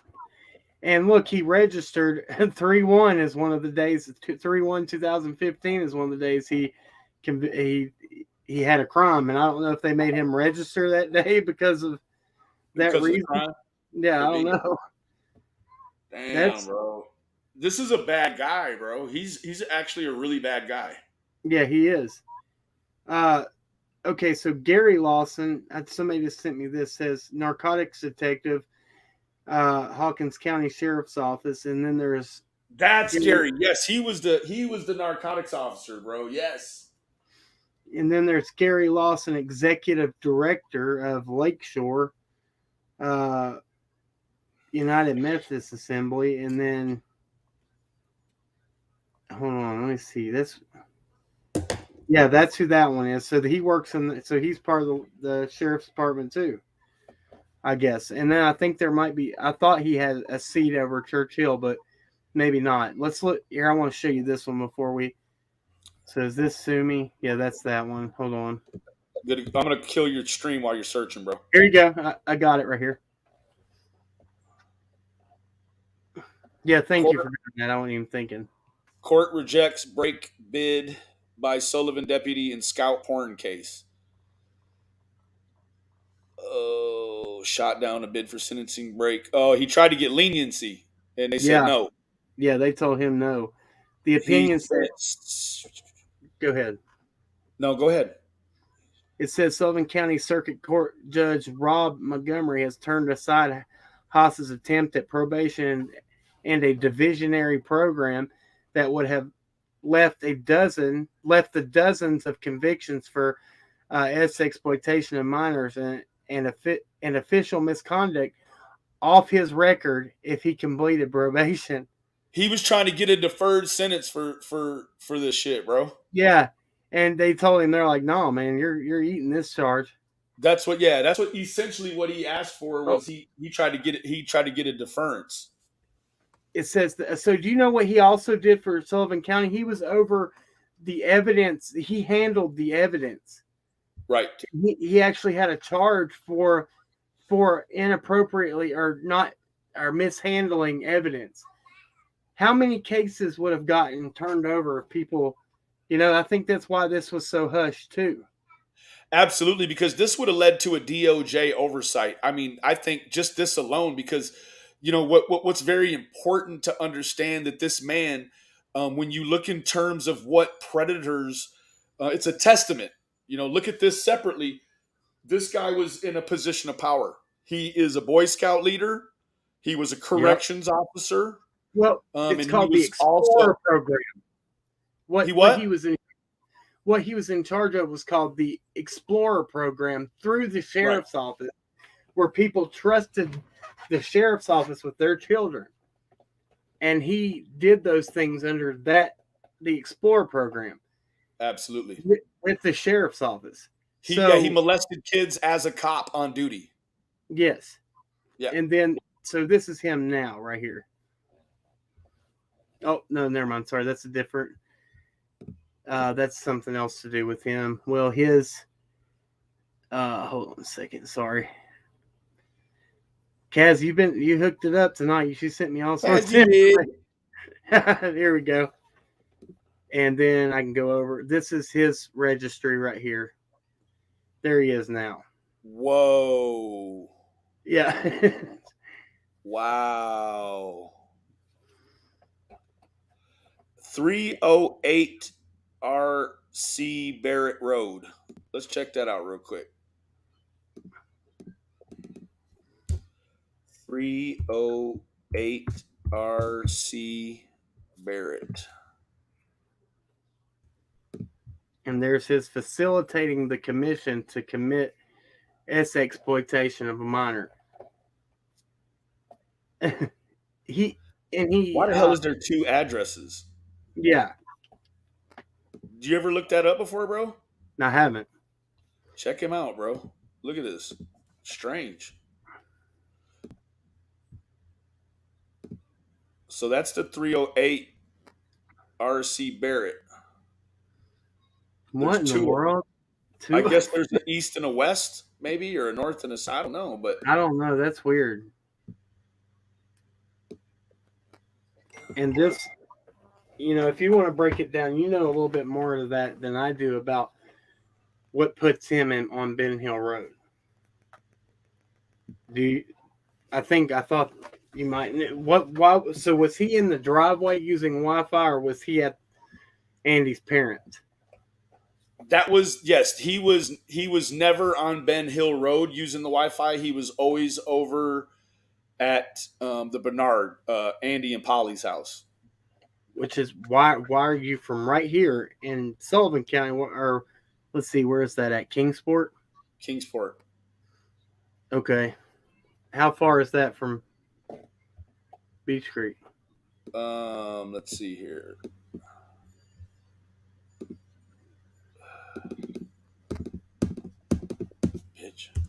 And look, he registered 3/1 is one of the days. 3/1/2015 is one of the days he had a crime, and I don't know if they made him register that day because of that reason. Yeah, I don't know. Damn, bro. This is a bad guy, bro. He's actually a really bad guy. Yeah, he is. Okay, so Gary Lawson, somebody just sent me this, says narcotics detective, Hawkins County Sheriff's Office, and then there's Gary. Yes, he was the narcotics officer, bro. Yes. And then there's Gary Lawson, executive director of Lakeshore United Methodist Assembly, and then hold on, let me see. That's who that one is. So he works so he's part of the sheriff's department too, I guess. And then I think there might be. I thought he had a seat over Churchill, but maybe not. Let's look here. I want to show you this one before we. So is this Sumi? Yeah, that's that one. Hold on. I'm gonna kill your stream while you're searching, bro. Here you go. I got it right here. Yeah, thank you Court, for doing that. I wasn't even thinking. court rejects break bid by Sullivan deputy in scout porn case. Oh, shot down a bid for sentencing break. Oh, he tried to get leniency, and they said Yeah, no. yeah, they told him no. The He opinion said, said, go ahead. no, go ahead. It says Sullivan County Circuit Court Judge Rob Montgomery has turned aside Haas's attempt at probation and a divisionary program that would have left the dozens of convictions for exploitation of minors and official misconduct off his record if he completed probation. He was trying to get a deferred sentence for this shit, bro. Yeah, and they told him, they're like, "No, man, you're eating this charge." That's what essentially what he asked for Oh, was he tried to get a deference. it says that, so do you know what he also did for Sullivan County? He was over the evidence. He handled the evidence. Right. He actually had a charge for inappropriately or not or mishandling evidence. How many cases would have gotten turned over if people, I think that's why this was so hushed too. Absolutely, because this would have led to a DOJ oversight. I mean, I think just this alone, because what's very important to understand that this man, when you look in terms of what predators, it's a testament. Look at this separately. This guy was in a position of power. He is a Boy Scout leader. He was a corrections officer. Well, it's and called he the was Explorer also program. he What what? he was in charge of was called the Explorer program through the sheriff's office, where people trusted the sheriff's office with their children. And he did those things under the Explorer program. Absolutely. With the sheriff's office. He molested kids as a cop on duty. Yes. Yeah. And then, so this is him now, right here. Oh, no, never mind. Sorry, that's a different. That's something else to do with him. Well, his. Hold on a second. Sorry. Kaz, you hooked it up tonight. You sent me all sorts of. Here we go. And then I can go over. This is his registry right here. There he is now. Whoa. Yeah. Wow. 308 RC Barrett Road. Let's check that out real quick. 308 RC Barrett. And there's his facilitating the commission to commit exploitation of a minor. Why the hell is there two addresses? Yeah. Did you ever look that up before, bro? I haven't. Check him out, bro. Look at this. Strange. So that's the 308 RC Barrett. What in the world? I guess there's an east and a west, maybe, or a north and a south. I don't know, but I don't know. That's weird. And this, if you want to break it down, a little bit more of that than I do about what puts him on Ben Hill Road. I thought you might. So was he in the driveway using Wi-Fi, or was he at Andy's parents? That was, yes, he was never on Ben Hill Road using the Wi-Fi. He was always over at the Bernard, Andy and Polly's house. Which is why are you from right here in Sullivan County? Or let's see, where is that at? Kingsport? Kingsport. Okay. How far is that from Beach Creek? Let's see here.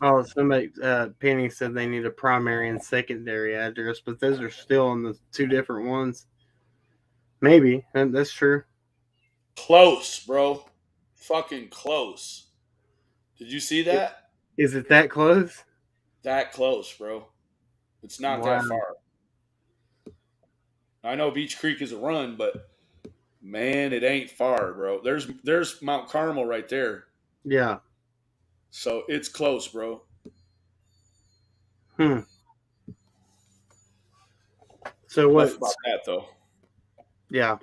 Oh, somebody, Penny said they need a primary and secondary address, but those are still on the two different ones. Maybe. That's true. Close, bro. Fucking close. Did you see that? Is it that close? That close, bro. It's not that far. I know Beach Creek is a run, but man, it ain't far, bro. There's Mount Carmel right there, Yeah. so it's close, bro. Hmm. So what? Enough about that, though. Yeah.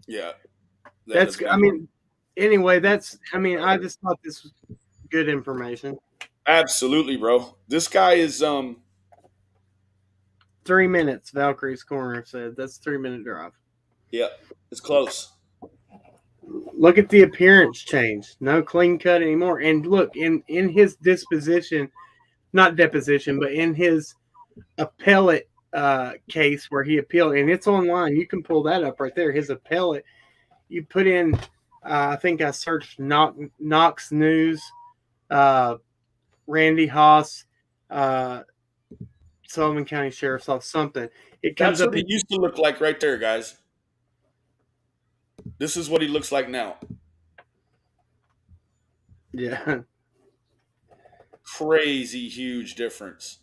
Yeah, that That's. doesn't I mean mean, anyway, that's. I mean, I just thought this was good information. absolutely, bro. This guy is 3 minutes. Valkyrie's Corner said that's 3 minute drive. yeah, it's close. Look at the appearance change. No clean cut anymore. And look in his disposition, not deposition, but in his appellate case where he appealed, and it's online. You can pull that up right there. His appellate. You put in. I think I searched Knox News, Randy Haas, Sullivan County Sheriff's Office, something. It comes That's up. what he used to look like right there, guys. This is what he looks like now. Yeah. Crazy huge difference.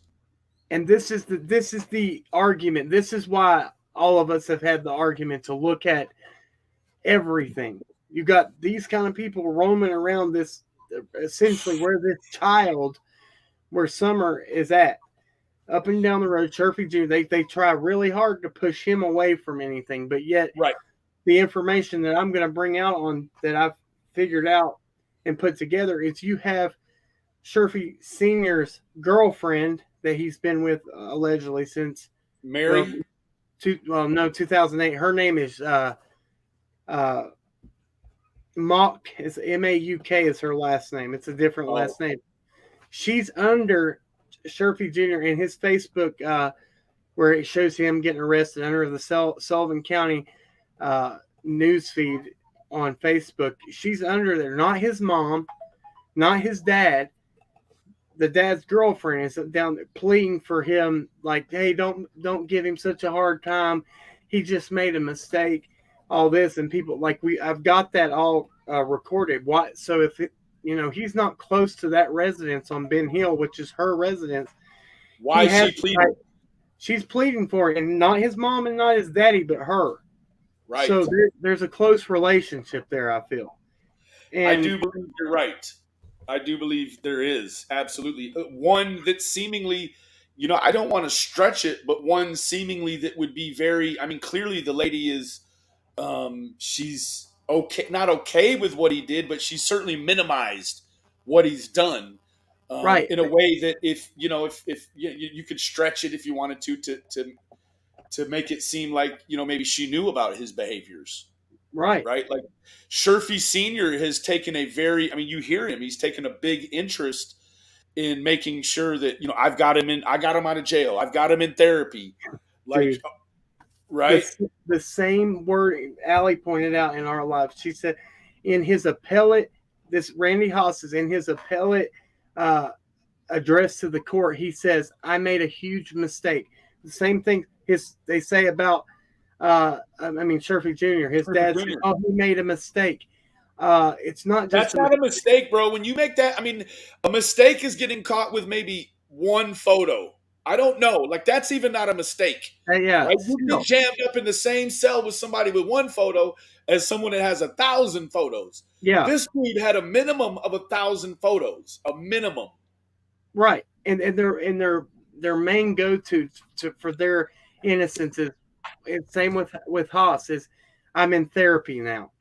And this is the argument. This is why all of us have had the argument to look at everything. You got these kind of people roaming around this, essentially where this child, where Summer is at, up and down the road. Chirpy Jr. They try really hard to push him away from anything, but yet Right. the information that I'm going to bring out on that I've figured out and put together is you have Chirpy Sr.'s girlfriend that he's been with allegedly since Mary. 2008. Her name is Mock. It's Mauk is her last name. It's a different last name. She's under Chirpy Jr. in his Facebook, where it shows him getting arrested under the Sullivan County news feed on Facebook. She's under there, not his mom, not his dad. The dad's girlfriend is down there pleading for him, like, "Hey, don't give him such a hard time. He just made a mistake." All this, and people like I've got that all recorded. Why? So if he's not close to that residence on Ben Hill, which is her residence, why is she pleading? She's pleading for it, and not his mom and not his daddy, but her. Right. So there's a close relationship there, I feel. And I do believe you're right. I do believe there is, absolutely. One that seemingly, I don't want to stretch it, but one seemingly that would be very, clearly the lady is, she's okay, not okay with what he did, but she's certainly minimized what he's done. Right. In a way that if you could stretch it if you wanted to make it seem like, maybe she knew about his behaviors. Right. Like Chirpy Sr. has taken you hear him, he's taken a big interest in making sure that, I got him out of jail. I've got him in therapy. Like, dude, right. The same word Allie pointed out in our live. She said in his appellate, this Randy Haas is in his appellate address to the court. He says, "I made a huge mistake." The same thing they say about Chirpy Jr. His dad said, "Oh, he made a mistake." It's not just that's not a mistake, bro. When you make that, a mistake is getting caught with maybe one photo. I don't know. Like, that's even not a mistake. Yeah. Right? You get jammed up in the same cell with somebody with one photo as someone that has 1,000 photos. Yeah. This dude had a minimum of 1,000 photos. A minimum. Right. And their main go-to for their innocence is, and same with Haas, is I'm in therapy now.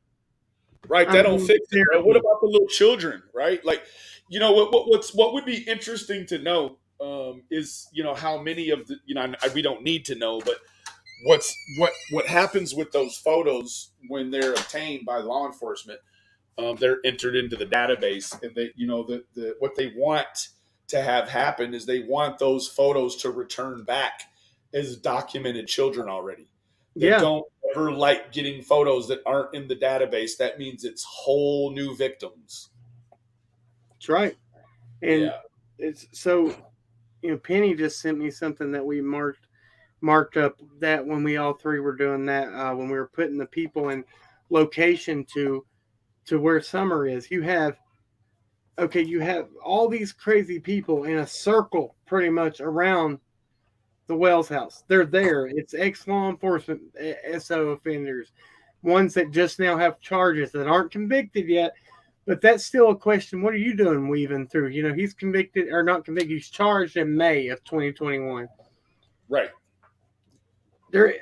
Right. That don't fix it, bro. What about the little children, right? Like, what would be interesting to know is, how many of the, we don't need to know, but what happens with those photos when they're obtained by law enforcement. They're entered into the database, and they, what they want to have happen is they want those photos to return back as documented children already. They don't ever like getting photos that aren't in the database. That means it's whole new victims. That's right. And it's so, Penny just sent me something that we marked up that when we all three were doing that, when we were putting the people in location to where Summer is. You have all these crazy people in a circle pretty much around the Wells house. They're there. It's ex-law enforcement SO offenders, ones that just now have charges that aren't convicted yet. But that's still a question. What are you doing weaving through? You know, he's convicted or not convicted. He's charged in May of 2021. Right. There,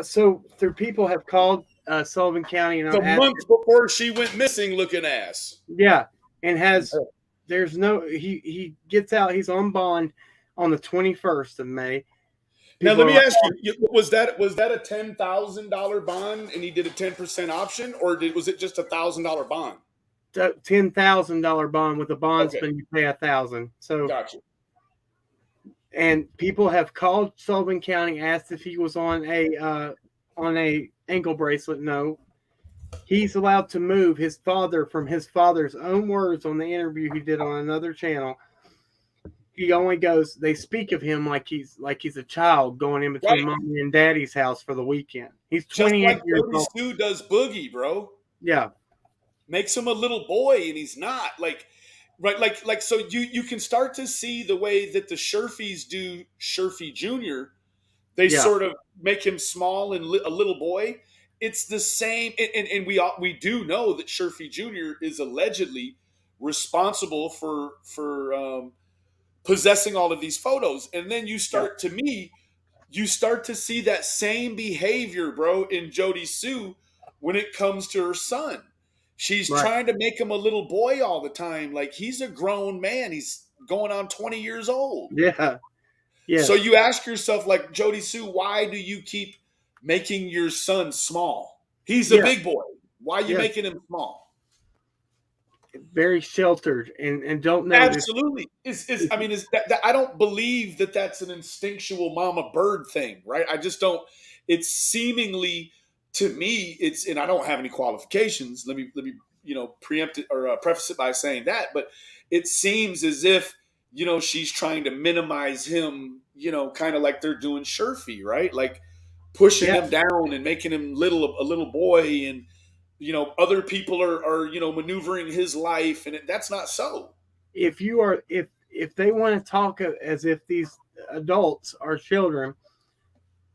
so there people have called Sullivan County, you know, The months before she went missing, looking ass. yeah, and has there's no he gets out. He's on bond on the 21st of May. Now let me ask you: was that a $10,000 bond, and he did a 10% option, or was it just $1,000 bond? $10,000 bond with a bondsman, you pay $1,000. So gotcha. And people have called Sullivan County, asked if he was on a ankle bracelet. No, he's allowed to move. His father, from his father's own words on the interview he did on another channel, he only goes. They speak of him like he's a child going in between mommy and daddy's house for the weekend. He's 28 years old. Stu does Boogie, bro. Yeah, makes him a little boy, and he's not like so. You can start to see the way that the Sherfies do Sherfie Jr. They sort of make him small and a little boy. It's the same, and we do know that Sherfie Jr. is allegedly responsible for possessing all of these photos, and then you start to see that same behavior, bro, in Jody Sue when it comes to her son. She's trying to make him a little boy all the time. Like, he's a grown man. He's going on 20 years old. Yeah. Yeah. So you ask yourself, like, Jody Sue, why do you keep making your son small? He's a big boy. Why are you making him small? Very sheltered and don't know. Absolutely. I don't believe that that's an instinctual mama bird thing, right? I just don't. It's seemingly, to me, and I don't have any qualifications. Let me preempt it or preface it by saying that, but it seems as if, she's trying to minimize him, kind of like they're doing Sherfie, right? Like pushing him down and making him a little boy, and other people are maneuvering his life, and that's not so. If they want to talk as if these adults are children,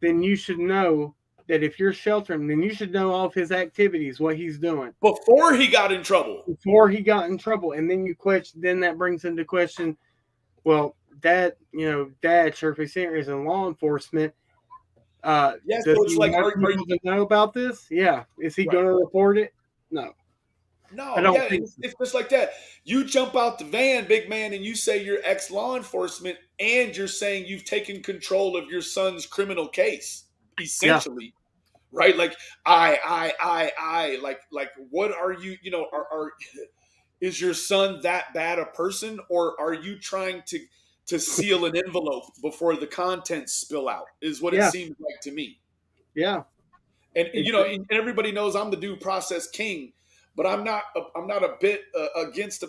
then you should know that if you're sheltering, then you should know all of his activities, what he's doing before he got in trouble. And then you question. Then that brings into question. Well, Dad, Sherfie Senior is in law enforcement. So it's like, are you to know about this? Yeah. Is he going to report it? No. I don't think so. It's just like that. You jump out the van, big man, and you say you're ex-law enforcement, and you're saying you've taken control of your son's criminal case, essentially, right? Like, like, what are you, is your son that bad a person, or are you trying to seal an envelope before the contents spill out, is what it seems like to me. Yeah. And and everybody knows I'm the due process king, but I'm not a bit against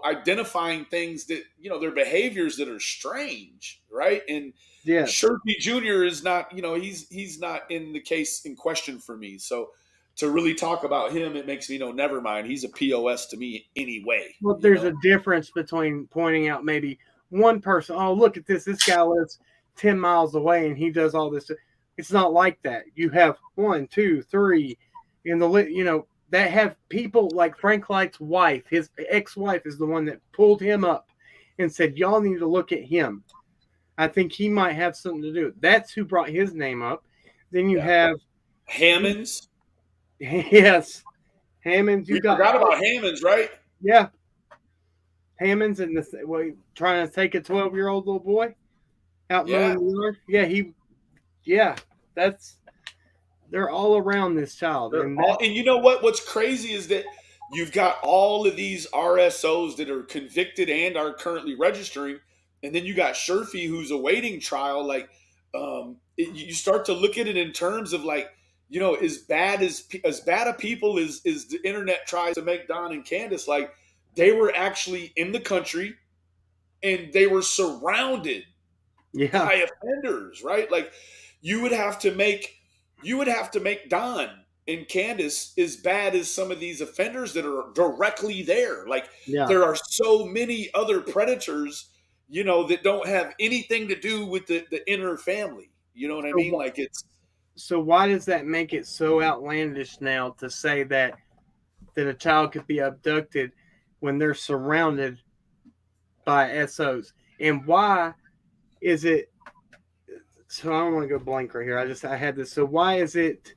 identifying things that, their behaviors that are strange, right? And Sherfie Jr. is not, he's not in the case in question for me. So to really talk about him, it makes me never mind. He's a POS to me anyway. Well, there's a difference between pointing out maybe one person. Oh, look at this. This guy lives 10 miles away and he does all this. It's not like that. You have 1, 2, 3 in the, that have people like Frank Light's wife. His ex-wife is the one that pulled him up and said, y'all need to look at him. I think he might have something to do. That's who brought his name up. Then you have Hammonds. Yes. Hammonds. You forgot about Hammonds, right? Yeah. Hammonds and trying to take a 12-year-old little boy out mowing the yard. They're all around this child. And you know what? What's crazy is that you've got all of these RSOs that are convicted and are currently registering, and then you got Sherfie who's awaiting trial. Like, you start to look at it in terms of like, as bad a people as the internet tries to make Don and Candace, like, they were actually in the country and they were surrounded by offenders, right? Like, you would have to make Don and Candace as bad as some of these offenders that are directly there. Like, there are so many other predators that don't have anything to do with the inner family. You know what I So, mean? Like it's so why does that make it so outlandish now to say that a child could be abducted when they're surrounded by SOs? And why is it? So I don't want to go blank right here. I had this. So why is it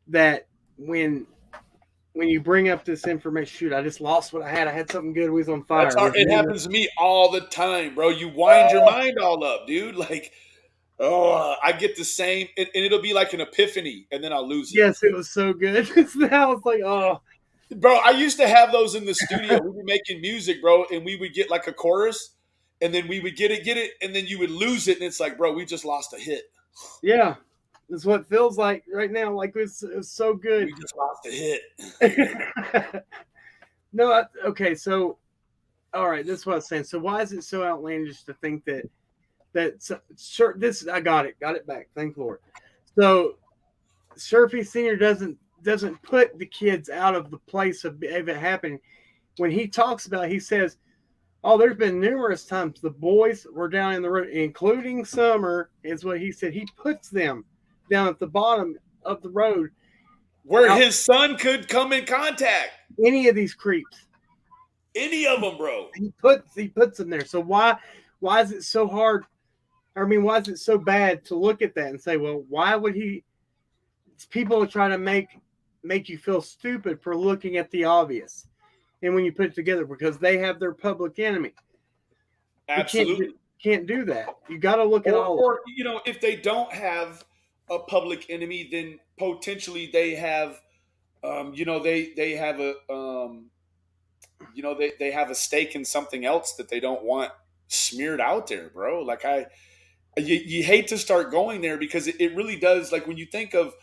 that when you bring up this information, shoot, I just lost what I had. I had something good. We was on fire. it happens to me all the time, bro. You wind your mind all up, dude. Like, oh, I get the same, and it'll be like an epiphany, and then I'll lose it. Yes, it was so good. Now it's like, oh, bro. I used to have those in the studio. We'd be making music, bro, and we would get like a chorus, and then we would get it, and then you would lose it, and it's like, bro, we just lost a hit. Yeah, that's what it feels like right now. Like it's so good. We just lost a hit. No, okay, so all right, that's what I was saying. So why is it so outlandish to think sure, this I got it back. Thank Lord. So Surfy Senior doesn't put the kids out of the place of it happening. When he talks about it, he says, oh, there's been numerous times the boys were down in the road, including Summer, is what he said. He puts them down at the bottom of the road where his son could come in contact. Any of these creeps. Any of them, bro. He puts them there. So why is it so hard? I mean, why is it so bad to look at that and say, well, why would he? People are trying to make you feel stupid for looking at the obvious. And when you put it together, because they have their public enemy. Absolutely. Can't do that. You got to look at all. Or if they don't have a public enemy, then potentially they have, they have a, they have a stake in something else that they don't want smeared out there, bro. Like you hate to start going there because it really does. Like when you think of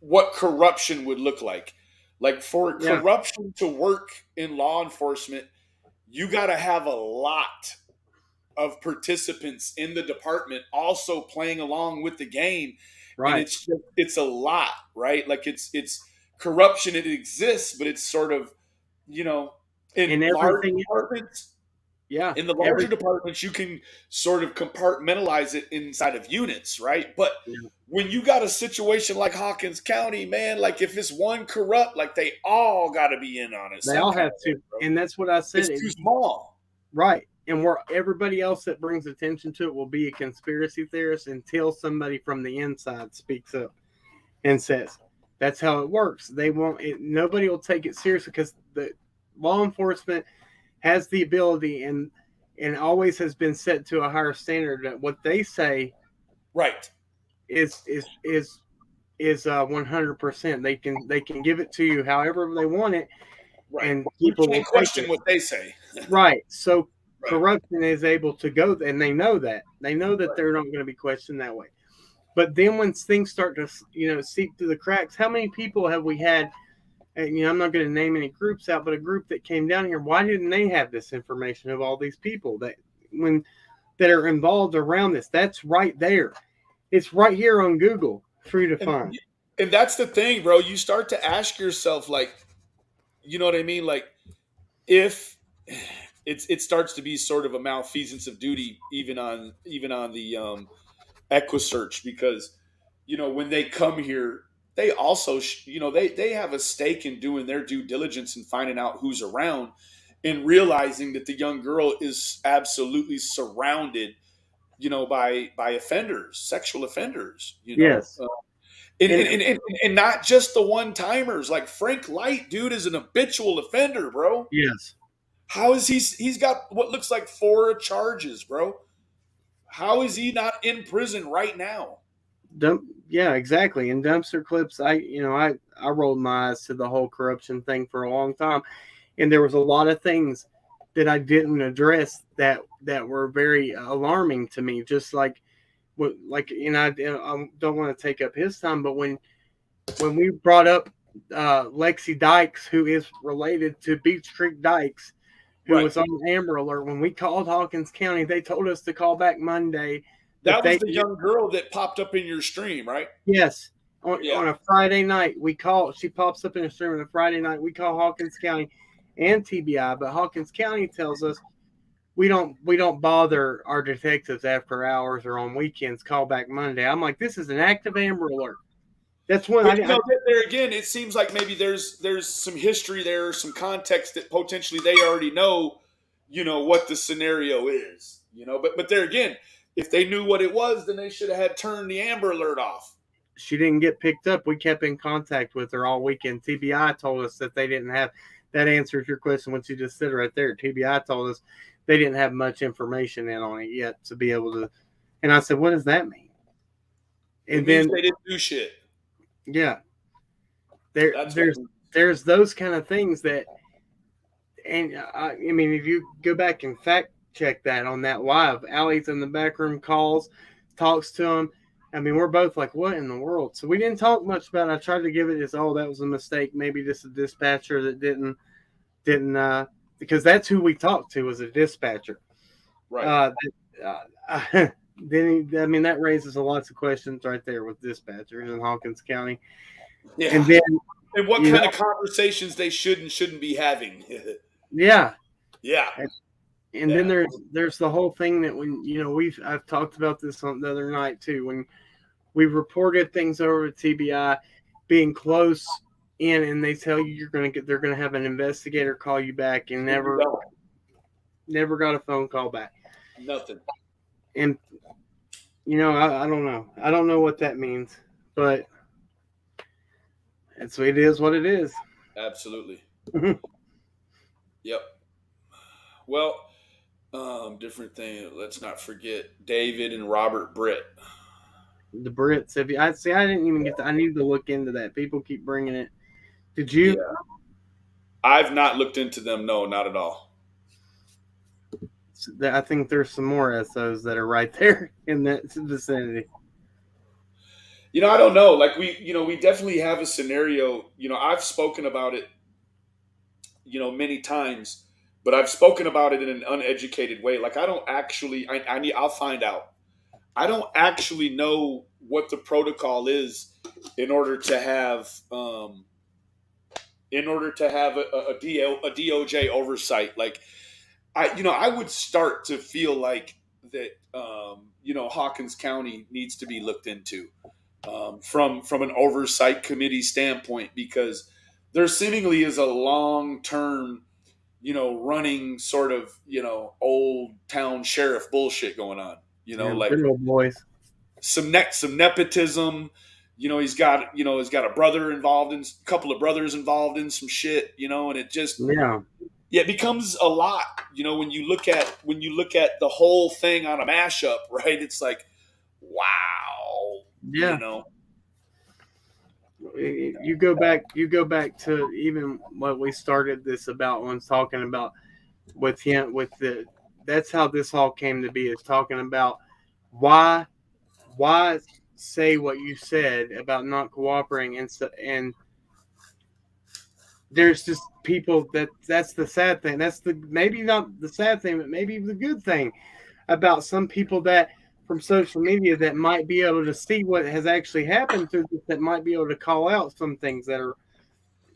what corruption would look like for corruption to work in law enforcement, you got to have a lot of participants in the department also playing along with the game. Right. And it's a lot, right? Like it's corruption. It exists, but it's sort of, in large departments. Yeah. In the larger departments, you can sort of compartmentalize it inside of units, right? But when you got a situation like Hawkins County, man, like if it's one corrupt, like they all got to be in on it. They all have to. And that's what I said. It's too small. Right. And where everybody else that brings attention to it will be a conspiracy theorist until somebody from the inside speaks up and says, that's how it works. They won't, nobody will take it seriously because the law enforcement has the ability and always has been set to a higher standard that what they say right is 100%. They can give it to you however they want it. Right. And people can't will question what they say. Right. So corruption is able to go, and they know that. They know that they're not going to be questioned that way. But then when things start to, seep through the cracks, how many people have we had? And, I'm not going to name any groups out, but a group that came down here. Why didn't they have this information of all these people that are involved around this? That's right there. It's right here on Google for you to find. And that's the thing, bro. You start to ask yourself, like, you know what I mean? Like, if it starts to be sort of a malfeasance of duty, even on the EquiSearch, because when they come here, they also they have a stake in doing their due diligence and finding out who's around, and realizing that the young girl is absolutely surrounded, by offenders, sexual offenders. Yes. And not just the one-timers. Like Frank Light, dude, is an habitual offender, bro. Yes. How is he's got what looks like 4 charges, bro. How is he not in prison right now? Yeah, exactly. In Dumpster Clips, I rolled my eyes to the whole corruption thing for a long time. And there was a lot of things that I didn't address that were very alarming to me. Just I don't want to take up his time, but when we brought up Lexi Dykes, who is related to Beach Creek Dykes, who was on Amber Alert, when we called Hawkins County, they told us to call back Monday. That was the young girl that popped up in your stream, right? Yes. On a Friday night, she pops up in a stream on a Friday night. We call Hawkins County and TBI, but Hawkins County tells us we don't bother our detectives after hours or on weekends. Call back Monday. I'm like, this is an active Amber Alert. That's when But, you know, there again, it seems like maybe there's some history there, some context that potentially they already know, you know, what the scenario is. You know, but there again, if they knew what it was, then they should have had turned the Amber Alert off. she didn't get picked up. We kept in contact with her all weekend. TBI told us that they didn't have. That answers your question, what you just said right there. TBI told us they didn't have much information in on it yet to be able to. And I said, what does that mean? It And means then they didn't do shit. yeah, That's there's those kind of things that, and I mean, if you go back and fact check that on that live, Allie's in the back room, calls, talks to him. I mean, we're both like, what in the world? So we didn't talk much about it. I tried to give it as, oh, that was a mistake. Maybe just a dispatcher that didn't because that's who we talked to, was a dispatcher. right. Then I mean, that raises lots of questions right there with dispatchers in Hawkins County. Yeah. And then, and what kind of conversations they should and shouldn't be having. yeah. Yeah. And then there's the whole thing that when, you know, I've talked about this on the other night too, when we reported things over to TBI being close in, and they tell you they're gonna have an investigator call you back, and never got a phone call back. Nothing. And you know, I don't know. I don't know what that means, but it is what it is. Absolutely. Yep. Well, different thing. Let's not forget David and Robert Britt. The Brits. I didn't even get. I need to look into that. People keep bringing it. Did you? Yeah. I've not looked into them. No, not at all. I think there's some more SOs that are right there in that vicinity. You know, I don't know. Like we definitely have a scenario. You know, I've spoken about it, you know, many times, but I've spoken about it in an uneducated way. Like I don't actually. I'll find out. I don't actually know what the protocol is in order to have a DOJ oversight. Like I would start to feel like that Hawkins County needs to be looked into from an oversight committee standpoint, because there seemingly is a long term running sort of old town sheriff bullshit going on. Like boys. Some nepotism. He's got a brother involved in a couple of brothers involved in some shit. And it just it becomes a lot. When you look at the whole thing on a mashup, right? It's like, wow. Yeah. You go back to even what we started this about when talking about with him that's how this all came to be, is talking about why say what you said about not cooperating, and there's just people that's the sad thing. That's maybe not the sad thing, but maybe the good thing about some people that from social media that might be able to see what has actually happened through this, that might be able to call out some things that are,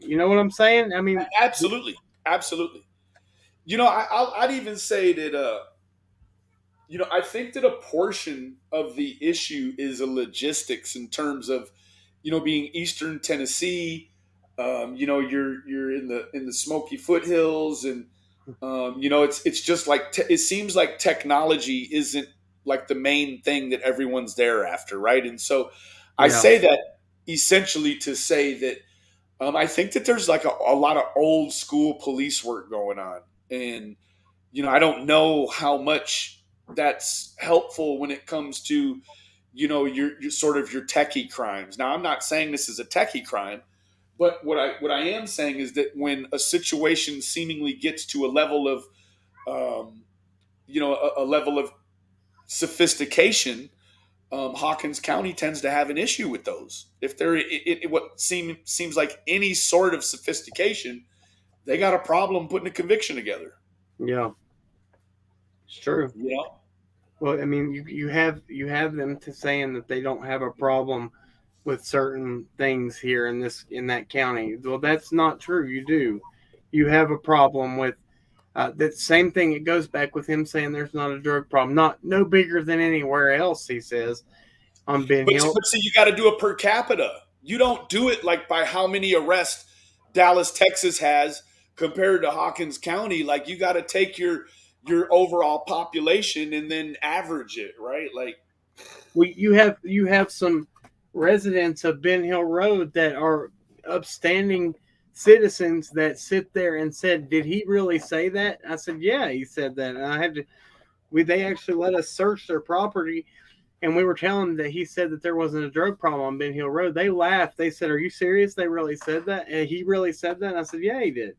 you know what I'm saying? I mean, absolutely. I'd even say that, I think that a portion of the issue is a logistics in terms of, being Eastern Tennessee. You're in the Smoky Foothills, and it's just like it seems like technology isn't like the main thing that everyone's there after, right? And so I say that essentially to say that I think that there's like a lot of old school police work going on, and I don't know how much that's helpful when it comes to your sort of your techie crimes. Now, I'm not saying this is a techie crime, but what I am saying is that when a situation seemingly gets to a level of a level of sophistication, Hawkins County tends to have an issue with those. If they're what seems like any sort of sophistication, they got a problem putting a conviction together. Yeah, it's true. Well, I mean, you have them to saying that they don't have a problem with certain things here in that county. Well, that's not true. You do. You have a problem with That same thing. It goes back with him saying there's not a drug problem, no bigger than anywhere else. He says on Ben Hill. But see, you got to do it per capita. You don't do it like by how many arrests Dallas, Texas has compared to Hawkins County. Like you got to take your overall population and then average it, right? Like You have some residents of Ben Hill Road that are upstanding citizens that sit there and said, "Did he really say that?" I said, "Yeah, he said that." And I had to. They actually let us search their property, and we were telling them that he said that there wasn't a drug problem on Ben Hill Road. They laughed. They said, "Are you serious? They really said that?" And he really said that. And I said, "Yeah, he did."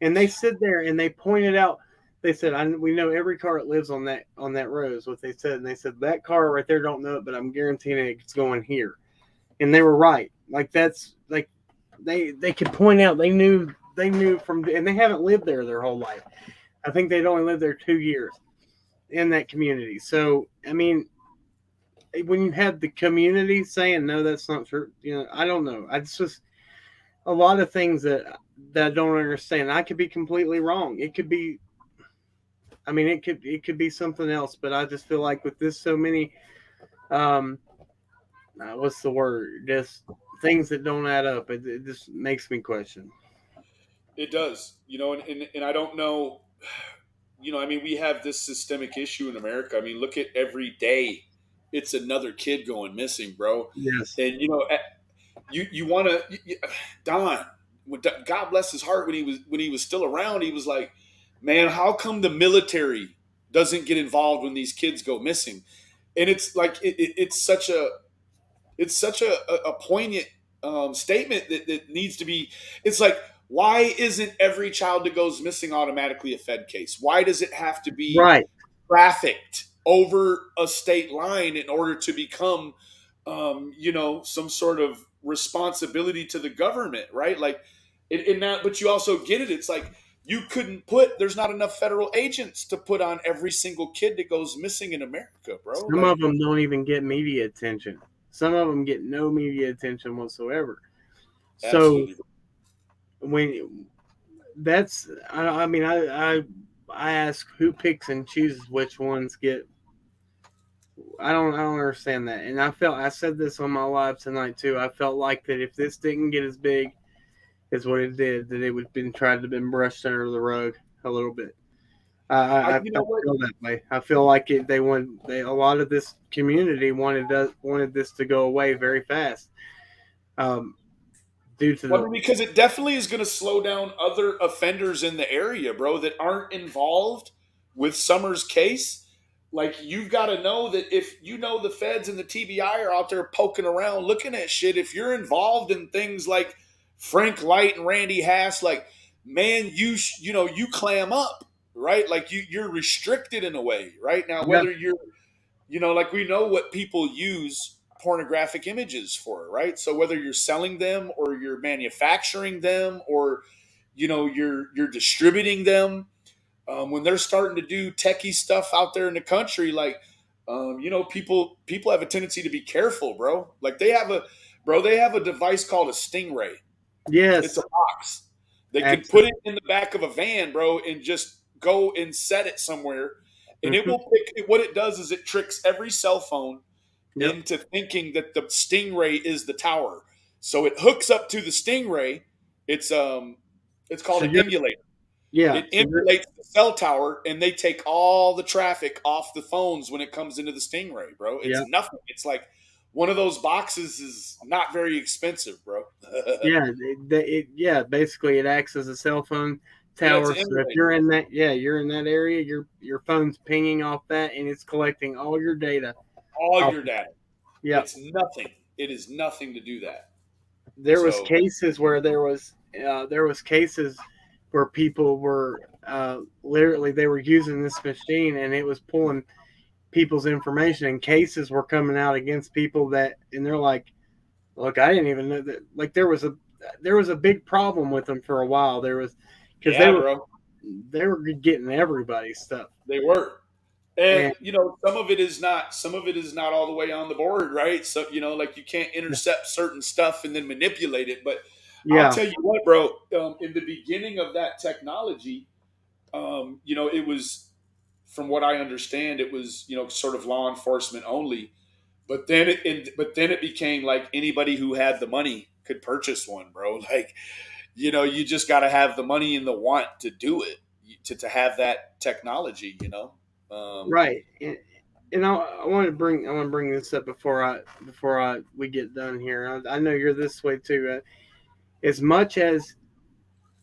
And they sit there and they pointed out. They said, "We know every car that lives on that road." Is what they said. And they said that car right there don't know it, but I'm guaranteeing it's going here. And they were right. Like that's like they could point out. They knew from, and they haven't lived there their whole life. I think they'd only lived there 2 years in that community. So I mean, when you have the community saying no, that's not true. I don't know. It's just a lot of things that I don't understand. I could be completely wrong. It could be. I mean, it could be something else, but I just feel like with this so many, what's the word? Just things that don't add up. It just makes me question. it does, and I don't know, I mean, we have this systemic issue in America. I mean, look at every day, it's another kid going missing, bro. Yes. And you want to, Don, God bless his heart, when he was still around, he was like, man, how come the military doesn't get involved when these kids go missing? And it's like it's such a poignant statement that needs to be. It's like, why isn't every child that goes missing automatically a Fed case? Why does it have to be Right. trafficked over a state line in order to become, some sort of responsibility to the government, right? Like, in that, but you also get it. It's like there's not enough federal agents to put on every single kid that goes missing in America, bro. Some of them don't even get media attention. Some of them get no media attention whatsoever. Absolutely. So when that's, I mean, I ask who picks and chooses which ones get. I don't understand that. And I said this on my live tonight too. I felt like that if this didn't get as big as what it did, that it would have been tried to been brushed under the rug a little bit. I feel that way. I feel like a lot of this community wanted this to go away very fast. Due to because it definitely is going to slow down other offenders in the area, bro, that aren't involved with Summers' case. Like, you've got to know that if the feds and the TBI are out there poking around looking at shit, if you're involved in things like Frank Light and Randy Hass, like, man, you clam up, right? Like, you're restricted in a way, right? Now, whether you're, like, we know what people use pornographic images for, right? So whether you're selling them or you're manufacturing them or you're distributing them, when they're starting to do techie stuff out there in the country, like people have a tendency to be careful, bro. Like they have a device called a Stingray. Yes, it's a box. They can put it in the back of a van, bro, and just go and set it somewhere. And it will pick. What it does is it tricks every cell phone into thinking that the Stingray is the tower. So it hooks up to the Stingray. It's called an emulator. Yeah. It emulates the cell tower, and they take all the traffic off the phones when it comes into the Stingray, bro. It's nothing. It's like one of those boxes is not very expensive, bro. Basically it acts as a cell phone tower. So if you're in that, area, your phone's pinging off that, and it's collecting all your data. All your data. Yeah. It's nothing. It is nothing to do that. There was cases where cases where people were literally they were using this machine and it was pulling people's information, and cases were coming out against people and they're like, look, I didn't even know that. Like there was a big problem with them for a while. There was because they were getting everybody's stuff. They were. And some of it is not all the way on the board, right? So, like you can't intercept certain stuff and then manipulate it. But I'll tell you what, bro, in the beginning of that technology, It was, from what I understand, it was, sort of law enforcement only. But then it became like anybody who had the money could purchase one, bro. Like, you just got to have the money and the want to do it, to have that technology. Right. And I want to bring this up before we get done here. I know you're this way too. As much as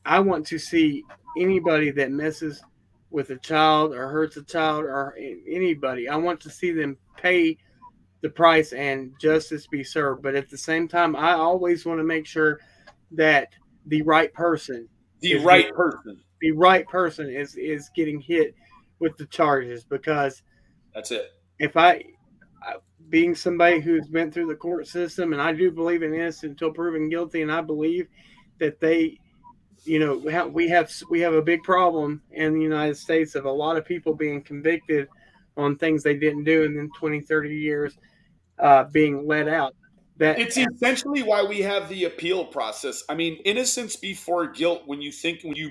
I want to see anybody that messes with a child or hurts a child or anybody, I want to see them pay the price and justice be served. But at the same time, I always want to make sure that the right person The is right getting person. the right person is getting hit with the charges. Because That's it. if being somebody who's been through the court system, and I do believe in innocent until proven guilty, and I believe that we have a big problem in the United States of a lot of people being convicted on things they didn't do, and then 20, 30 years being let out. That It's essentially why we have the appeal process. I mean, innocence before guilt, when you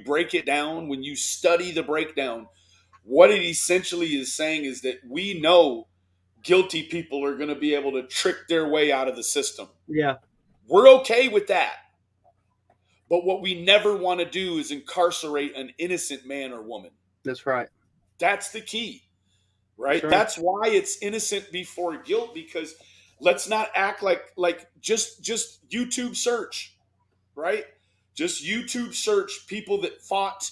break it down, when you study the breakdown, what it essentially is saying is that we know guilty people are going to be able to trick their way out of the system. Yeah, We're okay with that. But what we never want to do is incarcerate an innocent man or woman. that's right. That's the key, That's right? right. That's why it's innocent before guilt, because let's not act like just YouTube search, right? Just YouTube search people that fought,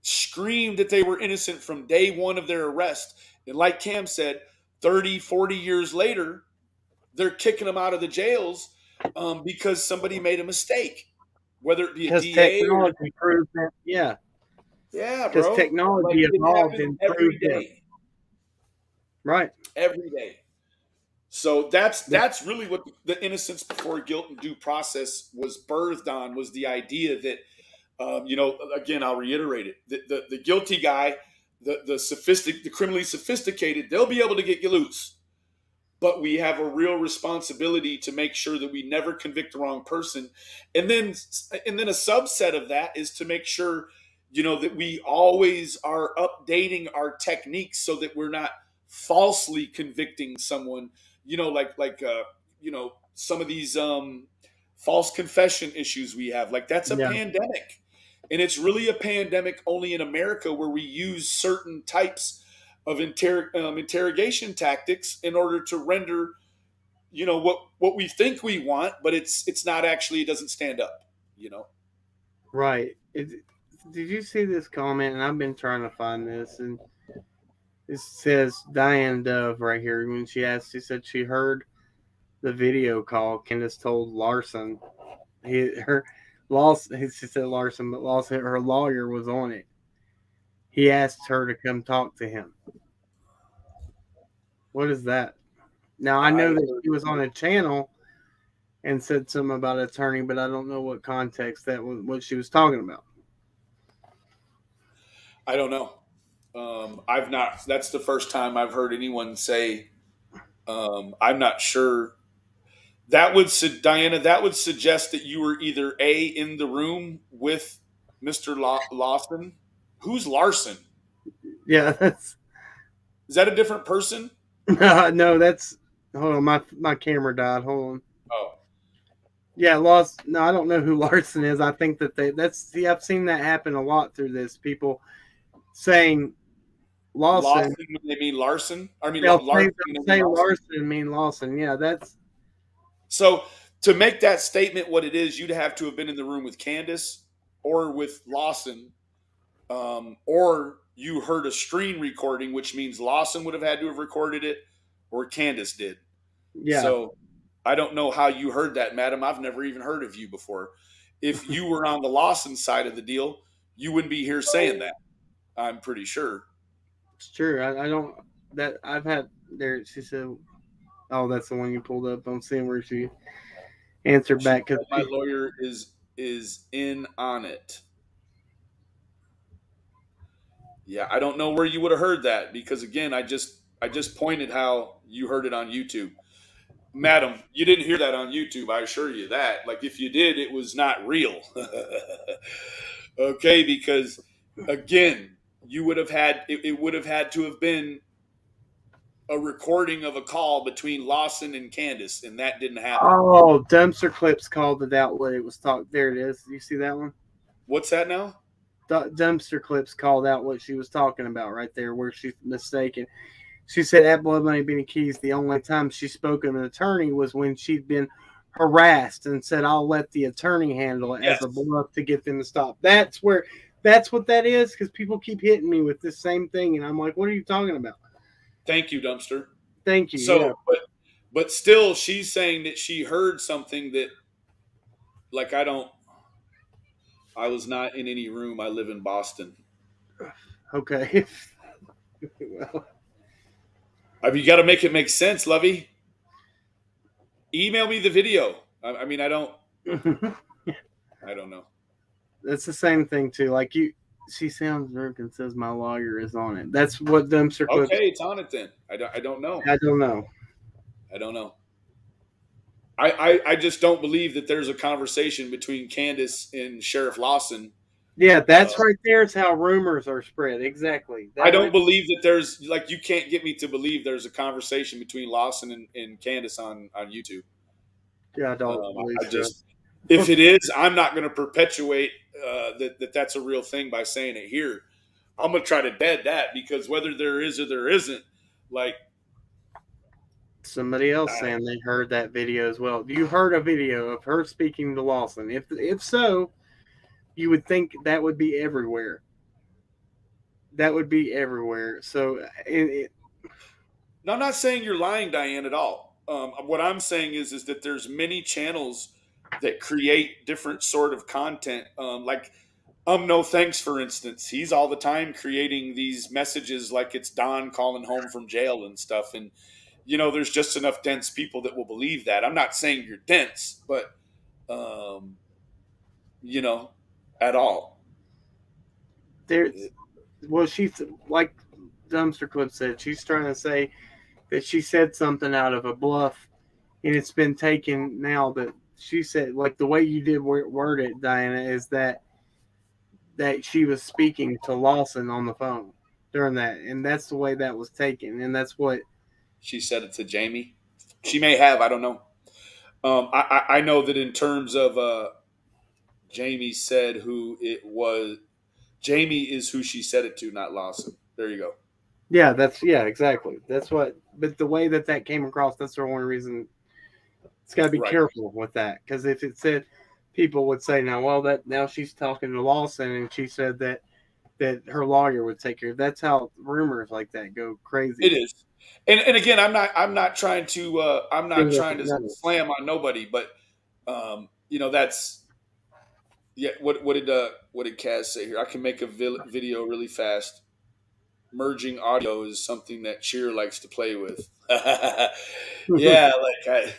screamed that they were innocent from day one of their arrest. And like Cam said, 30, 40 years later, they're kicking them out of the jails because somebody made a mistake, whether it be a Because DA or, technology proved that. Yeah, yeah, because bro. Like, technology it evolved happens and every proved it. day. Right. Every day. So that's really what the innocence before guilt and due process was birthed on, was the idea that, again, I'll reiterate it, the guilty guy, the criminally sophisticated, they'll be able to get you loose. But we have a real responsibility to make sure that we never convict the wrong person. And then a subset of that is to make sure, that we always are updating our techniques so that we're not falsely convicting someone, some of these false confession issues we have. Like, that's a Yeah. pandemic. And it's really a pandemic only in America, where we use certain types of interrogation tactics in order to render, what we think we want, but it's not actually, it doesn't stand up. Right. Did you see this comment? And I've been trying to find this, and it says Diane Dove right here. When she said she heard the video call Candace told Lawson. She said Lawson, but Lawson, her lawyer was on it. He asked her to come talk to him. What is that? Now, I know that she was on a channel and said something about an attorney, but I don't know what context that was, what she was talking about. I don't know. I've not. That's the first time I've heard anyone say. I'm not sure. Diana, that would suggest that you were either in the room with Mr. Lawson. Who's Larson? Yeah, Is that a different person? no. That's hold on. My camera died. Hold on. Oh, yeah, Lawson. No, I don't know who Larson is. I think that I've seen that happen a lot through this. People saying Lawson when they mean Larson. I mean, they'll Larson. say Larson mean Lawson. Yeah, that's so. To make that statement what it is, you'd have to have been in the room with Candace or with Lawson, or you heard a screen recording, which means Lawson would have had to have recorded it, or Candace did. yeah. So I don't know how you heard that, madam. I've never even heard of you before. If you were on the Lawson side of the deal, you wouldn't be here saying that. I'm pretty sure. It's true. I don't that I've had there. She said, "Oh, that's the one you pulled up." I'm seeing where she answered back because my lawyer is in on it. Yeah, I don't know where you would have heard that, because again, I just pointed how you heard it on YouTube. Madam, you didn't hear that on YouTube, I assure you that. Like, if you did, it was not real. Okay, because again, you would have had it would have had to have been a recording of a call between Lawson and Candace, and that didn't happen. Oh, Dumpster Clips called it out what it was talk. There it is. You see that one? What's that now? Dumpster Clips called out what she was talking about right there, where she's mistaken. She said at Blood Money Benny Keys, the only time she spoke of an attorney was when she'd been harassed and said, "I'll let the attorney handle it," Yes. as a bluff to get them to stop. That's what that is, because people keep hitting me with this same thing, and I'm like, what are you talking about? Thank you, Dumpster. Thank you. So, yeah. but still, she's saying that she heard something that, like, I was not in any room. I live in Boston. Okay. Well, You got to make it make sense, Lovey. Email me the video. I mean, I don't know. That's the same thing too. Like she sounds drunk and says my lawyer is on it. That's what Dumpster Clips. Okay, it's on it then. I don't know. I don't know. I don't know. I just don't believe that there's a conversation between Candace and Sheriff Lawson. Yeah, that's right there is how rumors are spread. Exactly. I don't believe that there's, like, you can't get me to believe there's a conversation between Lawson and Candace on YouTube. Yeah, I don't believe so. If it is, I'm not going to perpetuate that's a real thing by saying it here. I'm going to try to dead that, because whether there is or there isn't, like, somebody else saying they heard that video as well. You heard a video of her speaking to Lawson. If so, you would think that would be everywhere. That would be everywhere. So, no, I'm not saying you're lying, Diane, at all. What I'm saying is that there's many channels that create different sort of content. Like No Thanks, for instance, he's all the time creating these messages like it's Don calling home from jail and stuff. And, you know, there's just enough dense people that will believe that. I'm not saying you're dense, but, you know, at all. She's like Dumpster Clip said, she's trying to say that she said something out of a bluff, and it's been taken now that she said, like the way you did word it, Diana, is that she was speaking to Lawson on the phone during that, and that's the way that was taken, and that's what she said it to Jamie. She may have, I don't know. I know that in terms of Jamie said who it was. Jamie is who she said it to, not Lawson. There you go. Yeah, exactly. That's what. But the way that came across, that's the only reason. It's got to be careful with that, because if it said, people would say now she's talking to Lawson, and she said that her lawyer would take care. That's how rumors like that go crazy. It is, and again, I'm not trying to slam on nobody, but you know, that's. Yeah, what did Kaz say here? I can make a video really fast. Merging audio is something that Cheer likes to play with. Yeah, like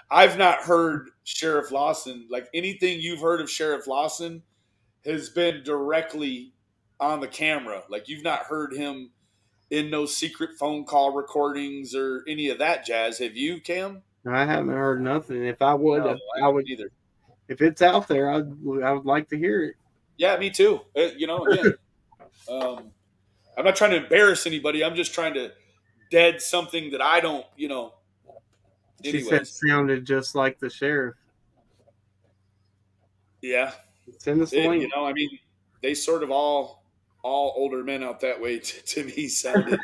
I've not heard Sheriff Lawson, like anything you've heard of Sheriff Lawson has been directly on the camera. Like you've not heard him in no secret phone call recordings or any of that jazz. Have you, Cam? I haven't heard nothing. If I would, no, I would either. If it's out there, I would like to hear it. Yeah, me too. You know, again, I'm not trying to embarrass anybody. I'm just trying to dead something that I don't, you know. She said sounded just like the sheriff. Yeah. Send us a link. You know, I mean, they sort of all older men out that way to me sound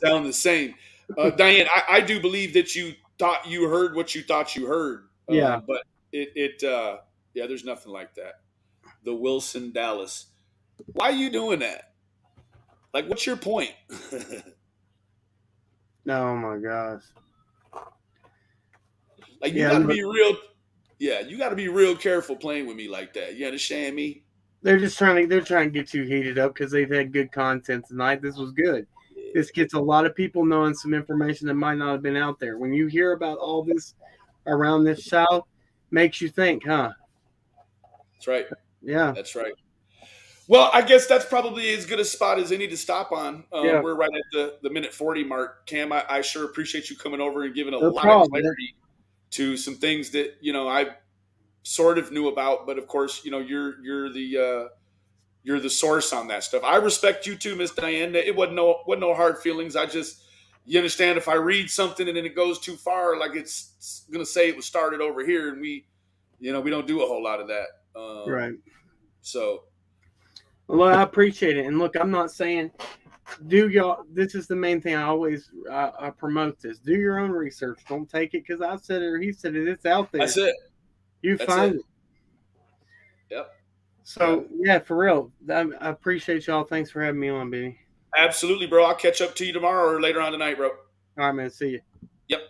the same. Diane, I do believe that you thought you heard what you thought you heard. Yeah. But yeah, there's nothing like that. The Wilson Dallas. Why are you doing that? Like, what's your point? Oh my gosh. Like, you gotta be real. Yeah, you gotta be real careful playing with me like that. You understand me? They're trying to get you heated up because they've had good content tonight. This was good. Yeah. This gets a lot of people knowing some information that might not have been out there. When you hear about all this around this child, makes you think, huh? That's right. Yeah. That's right. Well, I guess that's probably as good a spot as any to stop on. Yeah. We're right at the minute 40 mark. Cam, I sure appreciate you coming over and giving a lot of clarity to some things that, you know, I sort of knew about, but of course, you know, you're the you're the source on that stuff. I respect you too, Miss Diane. It wasn't no hard feelings. I just, you understand, if I read something and then it goes too far, like it's gonna say it was started over here, and we don't do a whole lot of that. Right. So Well, I appreciate it. And look, I'm not saying do y'all. This is the main thing I always I promote this. Do your own research. Don't take it because I said it or he said it. It's out there. that's it. You That's find it. it. Yep. So yeah, for real. I appreciate y'all. Thanks for having me on, Benny. Absolutely, bro. I'll catch up to you tomorrow or later on tonight, bro. All right, man. See you. Yep.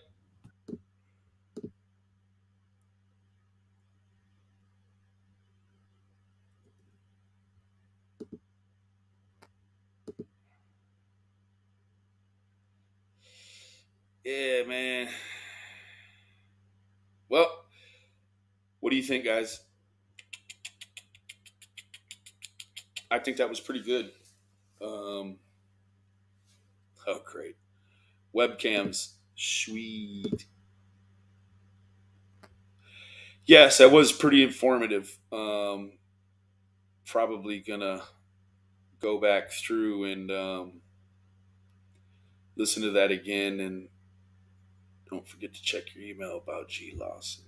Yeah, man. Well, what do you think, guys? I think that was pretty good. Oh, great. Webcams. Sweet. Yes, that was pretty informative. Probably gonna go back through and listen to that again. And don't forget to check your email about G. Lawson.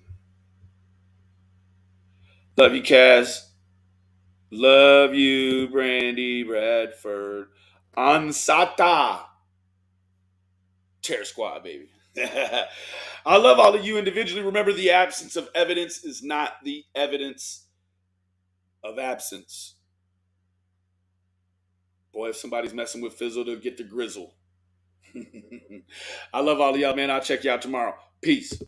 Love you, Kaz. Love you, Brandy Bradford. Ansata. Terror Squad, baby. I love all of you individually. Remember, the absence of evidence is not the evidence of absence. Boy, if somebody's messing with Fizzle, they'll get the grizzle. I love all of y'all, man. I'll check you out tomorrow. Peace.